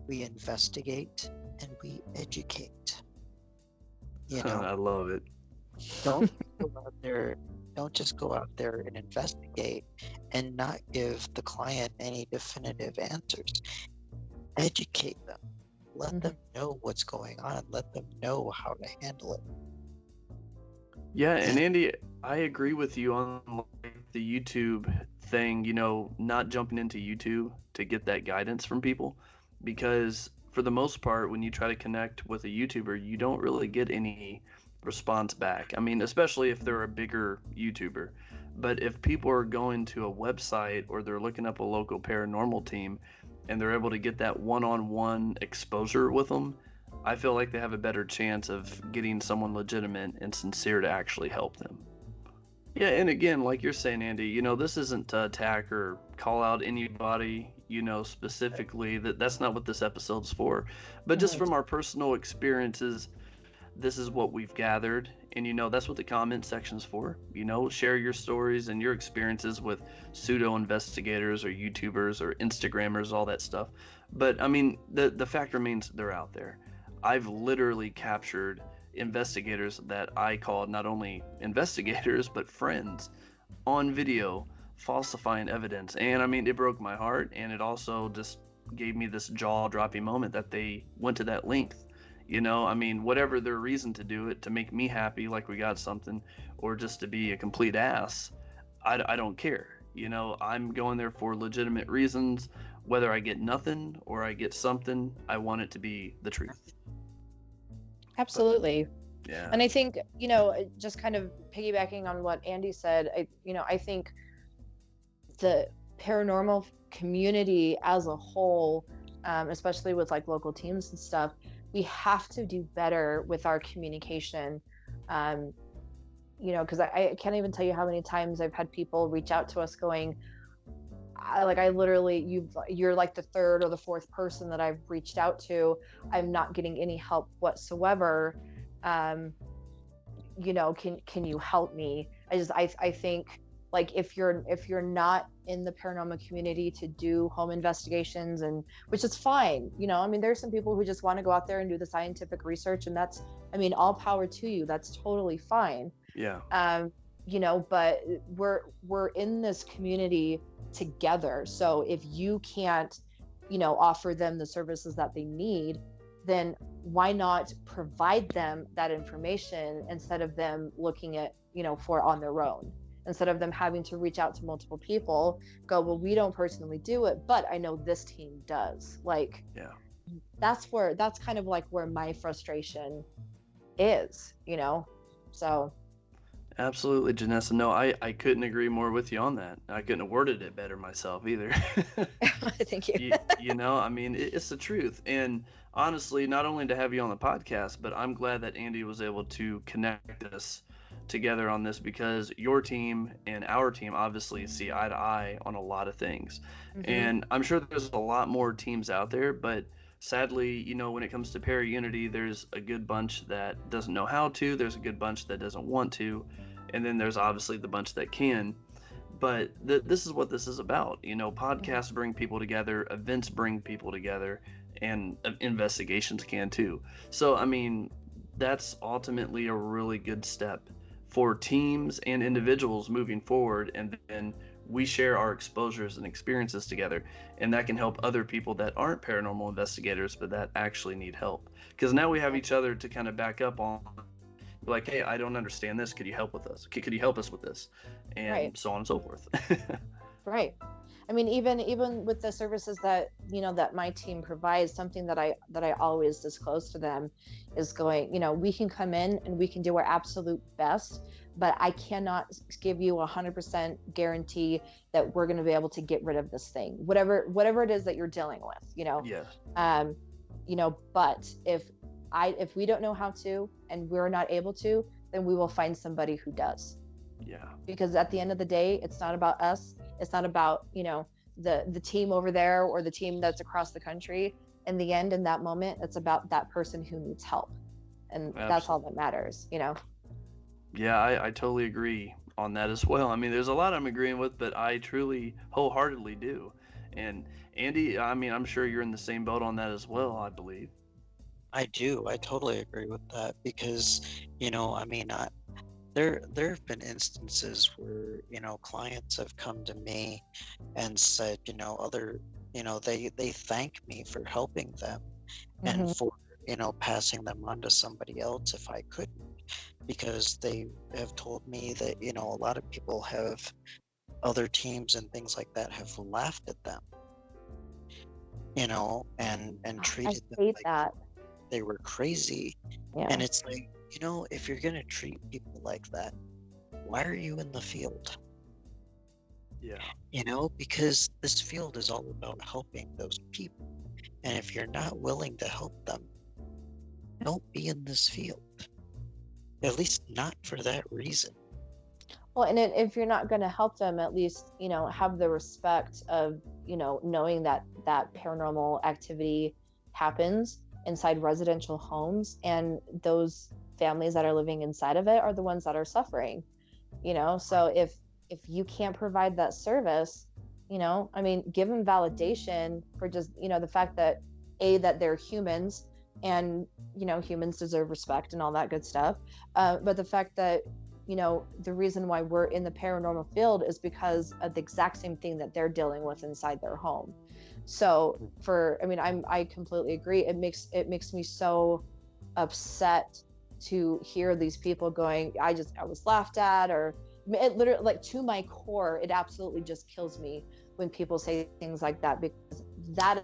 [SPEAKER 2] we investigate and we educate.
[SPEAKER 1] I love it.
[SPEAKER 2] Don't just go out there and investigate and not give the client any definitive answers. Educate them. Let them know what's going on. Let them know how to handle it.
[SPEAKER 1] Yeah, and Andy, I agree with you on like the YouTube thing, not jumping into YouTube to get that guidance from people, because for the most part, when you try to connect with a YouTuber, you don't really get any response back. I mean, especially if they're a bigger YouTuber. But if people are going to a website or they're looking up a local paranormal team and they're able to get that one-on-one exposure with them, I feel like they have a better chance of getting someone legitimate and sincere to actually help them. Yeah, and again, like you're saying, Andy, this isn't to attack or call out anybody, specifically. That's not what this episode's for. But just from our personal experiences, this is what we've gathered. And, that's what the comment section's for. Share your stories and your experiences with pseudo investigators or YouTubers or Instagrammers, all that stuff. But, I mean, the fact remains they're out there. I've literally captured investigators that I called not only investigators, but friends on video, falsifying evidence. And I mean, it broke my heart, and it also just gave me this jaw-dropping moment that they went to that length. I mean, whatever their reason to do it, to make me happy like we got something, or just to be a complete ass, I don't care. I'm going there for legitimate reasons. Whether I get nothing or I get something, I want it to be the truth.
[SPEAKER 3] Absolutely.
[SPEAKER 1] Yeah.
[SPEAKER 3] And I think, just kind of piggybacking on what Andy said, I think the paranormal community as a whole, especially with like local teams and stuff, we have to do better with our communication. because I can't even tell you how many times I've had people reach out to us going, I literally, you're like the third or the fourth person that I've reached out to. I'm not getting any help whatsoever. Can you help me? I think, like, if you're not in the paranormal community to do home investigations, and which is fine, there's some people who just want to go out there and do the scientific research, and that's, all power to you. That's totally fine.
[SPEAKER 1] Yeah.
[SPEAKER 3] But we're in this community together. So if you can't, offer them the services that they need, then why not provide them that information instead of them looking at, for on their own, instead of them having to reach out to multiple people, go, well, we don't personally do it, but I know this team does. Like,
[SPEAKER 1] yeah,
[SPEAKER 3] that's kind of like where my frustration is, so.
[SPEAKER 1] Absolutely, Janessa. No, I couldn't agree more with you on that. I couldn't have worded it better myself either.
[SPEAKER 3] Thank you.
[SPEAKER 1] It's the truth. And honestly, not only to have you on the podcast, but I'm glad that Andy was able to connect us together on this, because your team and our team obviously see eye to eye on a lot of things. Mm-hmm. And I'm sure there's a lot more teams out there, but sadly, when it comes to para-unity, there's a good bunch that doesn't know how to, there's a good bunch that doesn't want to, and then there's obviously the bunch that can. But this is what this is about. Podcasts bring people together, events bring people together, and investigations can too. So, that's ultimately a really good step for teams and individuals moving forward, and then we share our exposures and experiences together, and that can help other people that aren't paranormal investigators but that actually need help, because now we have each other to kind of back up on, like, hey, I don't understand this, could you help with us, could you help us with this, and right. So on and so forth.
[SPEAKER 3] Right. Even with the services that that my team provides, something that I always disclose to them is going, we can come in and we can do our absolute best, but I cannot give you 100% guarantee that we're going to be able to get rid of this thing, whatever it is that you're dealing with,
[SPEAKER 1] Yes.
[SPEAKER 3] But if we don't know how to and we're not able to, then we will find somebody who does.
[SPEAKER 1] Yeah.
[SPEAKER 3] Because at the end of the day, it's not about us. It's not about, the team over there or the team that's across the country. In the end, in that moment, it's about that person who needs help. And Absolutely. That's all that matters,
[SPEAKER 1] Yeah, I totally agree on that as well. There's a lot I'm agreeing with, but I truly wholeheartedly do. And Andy, I'm sure you're in the same boat on that as well, I believe.
[SPEAKER 2] I do. I totally agree with that, because, there have been instances where, clients have come to me and said, they thank me for helping them, mm-hmm. and for, passing them on to somebody else if I couldn't, because they have told me that, a lot of people have, other teams and things like that have laughed at them, and treated them like that. They were crazy. Yeah. And it's like, if you're going to treat people like that, why are you in the field?
[SPEAKER 1] Yeah.
[SPEAKER 2] Because this field is all about helping those people. And if you're not willing to help them, don't be in this field. At least not for that reason.
[SPEAKER 3] Well, and if you're not going to help them, at least, have the respect of, knowing that paranormal activity happens inside residential homes, and those families that are living inside of it are the ones that are suffering, so if you can't provide that service, give them validation for just, the fact that that they're humans, and humans deserve respect and all that good stuff, but the fact that the reason why we're in the paranormal field is because of the exact same thing that they're dealing with inside their home. So I completely agree. It makes me so upset to hear these people going, I was laughed at, or it literally, like, to my core, it absolutely just kills me when people say things like that, because that's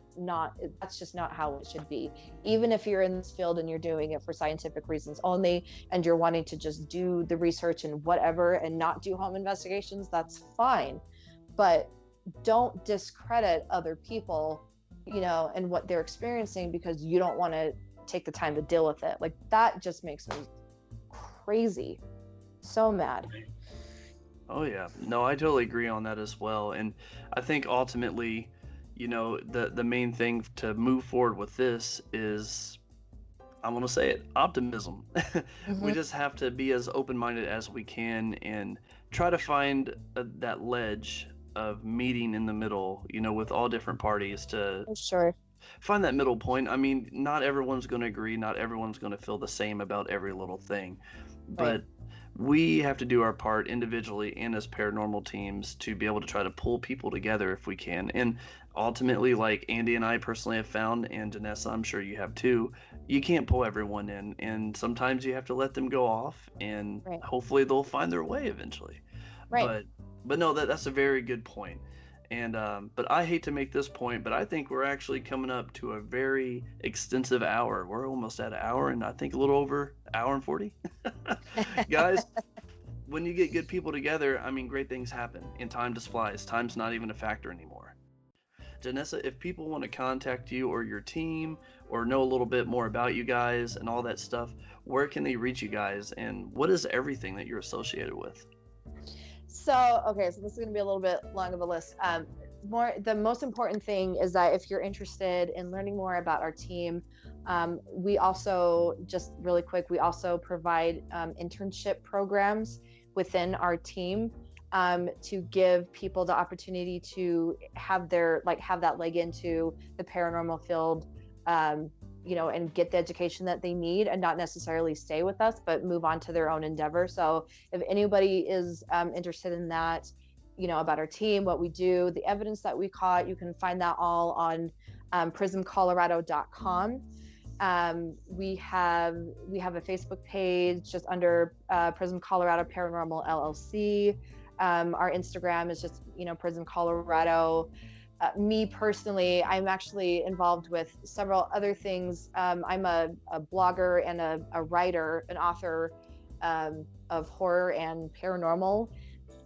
[SPEAKER 3] just not how it should be. Even if you're in this field and you're doing it for scientific reasons only, and you're wanting to just do the research and whatever and not do home investigations, that's fine. But don't discredit other people, and what they're experiencing because you don't want to take the time to deal with it. Like, that just makes me crazy. So mad.
[SPEAKER 1] Oh yeah, no, I totally agree on that as well. And I think ultimately, the main thing to move forward with this is, I want to say it, optimism. We
[SPEAKER 3] Hmm.
[SPEAKER 1] just have to be as open-minded as we can and try to find that ledge of meeting in the middle, with all different parties to
[SPEAKER 3] For sure.
[SPEAKER 1] find that middle point. I mean, not everyone's going to agree, not everyone's going to feel the same about every little thing,
[SPEAKER 3] Right.
[SPEAKER 1] but we have to do our part individually and as paranormal teams to be able to try to pull people together if we can. And ultimately, like Andy and I personally have found, and Janessa, I'm sure you have too, you can't pull everyone in. And sometimes you have to let them go off, and
[SPEAKER 3] Right.
[SPEAKER 1] hopefully they'll find their way eventually.
[SPEAKER 3] Right.
[SPEAKER 1] But no, that's a very good point. And but I hate to make this point, but I think we're actually coming up to a very extensive hour. We're almost at an hour, and I think a little over hour and 40. Guys, when you get good people together, I mean, great things happen, and time just flies. Time's not even a factor anymore. Janessa, if people want to contact you or your team or know a little bit more about you guys and all that stuff, where can they reach you guys, and what is everything that you're associated with?
[SPEAKER 3] So, okay, so this is going to be a little bit long of a list. The most important thing is that if you're interested in learning more about our team, we also, just really quick, we also provide internship programs within our team, to give people the opportunity to have that leg into the paranormal field, and get the education that they need, and not necessarily stay with us, but move on to their own endeavor. So if anybody is interested in that, about our team, what we do, the evidence that we caught, you can find that all on prismcolorado.com. We have a Facebook page just under Prism Colorado Paranormal LLC. Our Instagram is just Prism Colorado. Me personally, I'm actually involved with several other things. I'm a blogger and a writer, an author, of horror and paranormal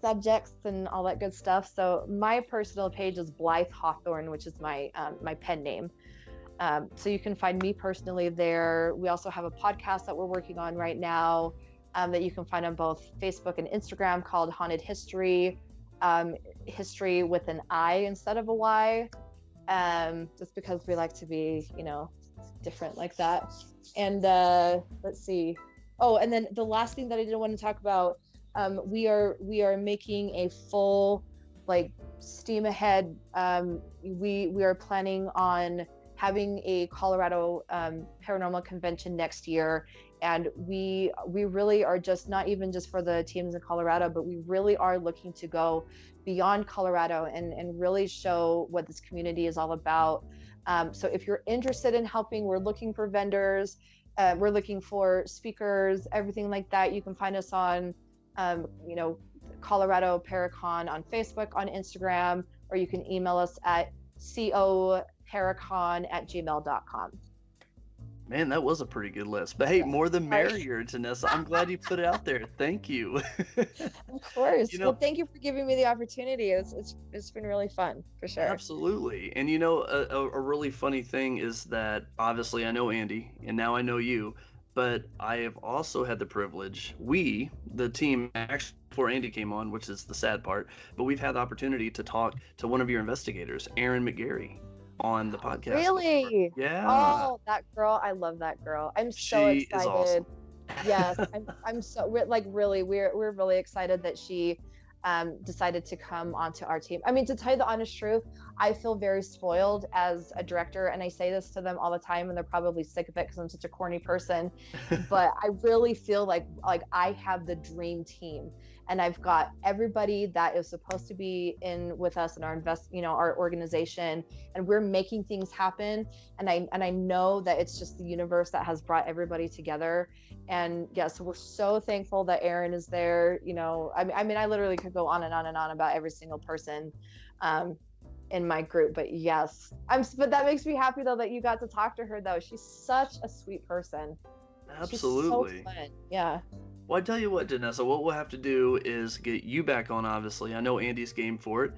[SPEAKER 3] subjects and all that good stuff. So my personal page is Blythe Hawthorne, which is my pen name. So you can find me personally there. We also have a podcast that we're working on right now, that you can find on both Facebook and Instagram, called Haunted History. History with an I instead of a Y, just because we like to be, different like that. And let's see. Oh, and then the last thing that I didn't want to talk about, we are making a full, steam ahead. We are planning on having a Colorado paranormal convention next year, and we really are just, not even just for the teams in Colorado, but we really are looking to go beyond Colorado and really show what this community is all about. So if you're interested in helping, we're looking for vendors, we're looking for speakers, everything like that. You can find us on Colorado Paracon on Facebook, on Instagram, or you can email us at coparacon@gmail.com.
[SPEAKER 1] Man, that was a pretty good list. But hey, more the merrier, Janessa. I'm glad you put it out there. Thank you.
[SPEAKER 3] Of course. Well, thank you for giving me the opportunity. It's been really fun, for sure.
[SPEAKER 1] Absolutely. And a really funny thing is that obviously I know Andy, and now I know you, but I have also had the privilege, the team, actually before Andy came on, which is the sad part, but we've had the opportunity to talk to one of your investigators, Erin McGarry, on the podcast.
[SPEAKER 3] Really?
[SPEAKER 1] Before. Yeah.
[SPEAKER 3] Oh, that girl. I love that girl. I'm so excited.
[SPEAKER 1] She is awesome.
[SPEAKER 3] Yes, I'm so, really, we're really excited that she decided to come onto our team. I mean, to tell you the honest truth, I feel very spoiled as a director, and I say this to them all the time, and they're probably sick of it because I'm such a corny person. But I really feel like I have the dream team, and I've got everybody that is supposed to be in with us in our our organization, and we're making things happen. And I know that it's just the universe that has brought everybody together. And yeah, so we're so thankful that Erin is there. I mean, I literally could go on and on and on about every single person in my group, but yes, but that makes me happy though that you got to talk to her though. She's such a sweet person.
[SPEAKER 1] Absolutely.
[SPEAKER 3] She's so fun. Yeah.
[SPEAKER 1] Well, I tell you what, Janessa, what we'll have to do is get you back on, obviously. I know Andy's game for it.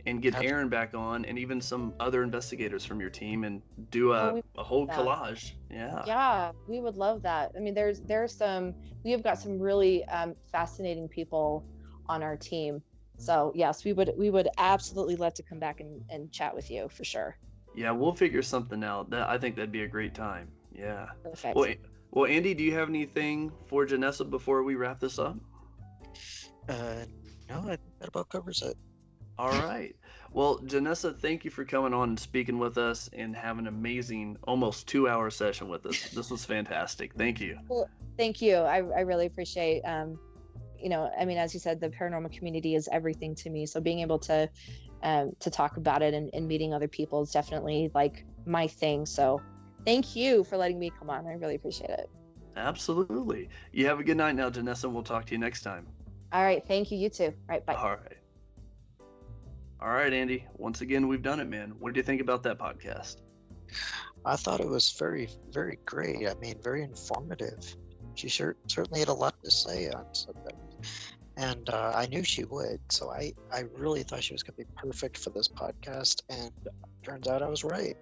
[SPEAKER 1] and get Aaron back on, and even some other investigators from your team, and do a whole collage.
[SPEAKER 3] Yeah, we would love that. I mean, we have got some really fascinating people on our team. So yes, we would absolutely love to come back and chat with you for sure.
[SPEAKER 1] Yeah, we'll figure something out. I think that'd be a great time. Yeah.
[SPEAKER 3] Perfect.
[SPEAKER 1] Well, Andy, do you have anything for Janessa before we wrap this up?
[SPEAKER 2] No, I think that about covers it.
[SPEAKER 1] All right. Well, Janessa, thank you for coming on and speaking with us and having an amazing, almost 2-hour session with us. This was fantastic. Thank you.
[SPEAKER 3] Well, thank you. I really appreciate, I mean, as you said, the paranormal community is everything to me. So being able to talk about it and meeting other people is definitely like my thing. So thank you for letting me come on. I really appreciate it.
[SPEAKER 1] Absolutely. You have a good night now, Janessa, and we'll talk to you next time.
[SPEAKER 3] All right. Thank you. You too. All right. Bye.
[SPEAKER 1] All right, Andy. Once again, we've done it, man. What did you think about that podcast?
[SPEAKER 2] I thought it was very, very great. I mean, very informative. She certainly had a lot to say on something. And I knew she would. So I really thought she was going to be perfect for this podcast. And turns out I was right.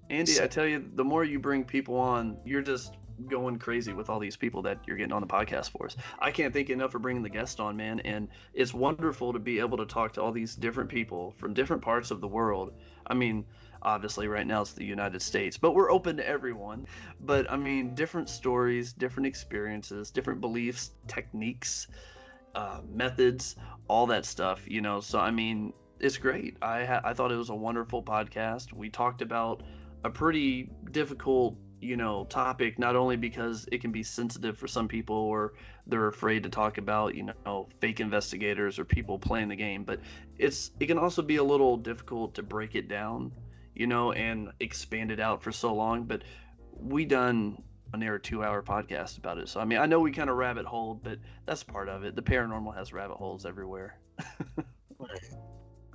[SPEAKER 1] Andy, I tell you, the more you bring people on, you're just going crazy with all these people that you're getting on the podcast for us. I can't thank you enough for bringing the guest on, man. And it's wonderful to be able to talk to all these different people from different parts of the world. I mean, obviously right now it's the United States, but we're open to everyone. But I mean, different stories, different experiences, different beliefs, techniques, methods, all that stuff, So, I mean, it's great. I thought it was a wonderful podcast. We talked about a pretty difficult topic, not only because it can be sensitive for some people or they're afraid to talk about, fake investigators or people playing the game, but it can also be a little difficult to break it down, and expand it out for so long. But we done a near 2-hour podcast about it. So, I mean, I know we kind of rabbit hole, but that's part of it. The paranormal has rabbit holes everywhere.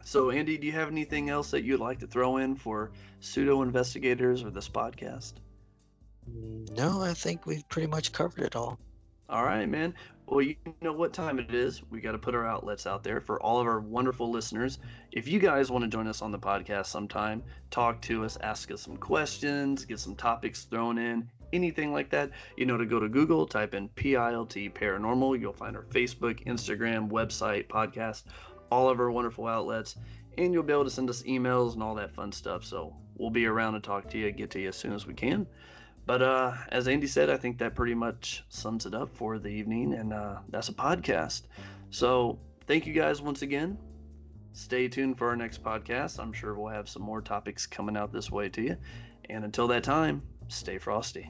[SPEAKER 1] So, Andy, do you have anything else that you'd like to throw in for Pseudo Investigators or this podcast?
[SPEAKER 2] No, I think we've pretty much covered it all.
[SPEAKER 1] All right, man. Well, you know what time it is. We got to put our outlets out there for all of our wonderful listeners. If you guys want to join us on the podcast sometime, talk to us, ask us some questions, get some topics thrown in, anything like that, to go to Google, type in PILT Paranormal. You'll find our Facebook, Instagram, website, podcast, all of our wonderful outlets, and you'll be able to send us emails and all that fun stuff. So we'll be around to talk to you, get to you as soon as we can. But as Andy said, I think that pretty much sums it up for the evening, and that's a podcast. So thank you guys once again. Stay tuned for our next podcast. I'm sure we'll have some more topics coming out this way to you. And until that time, stay frosty.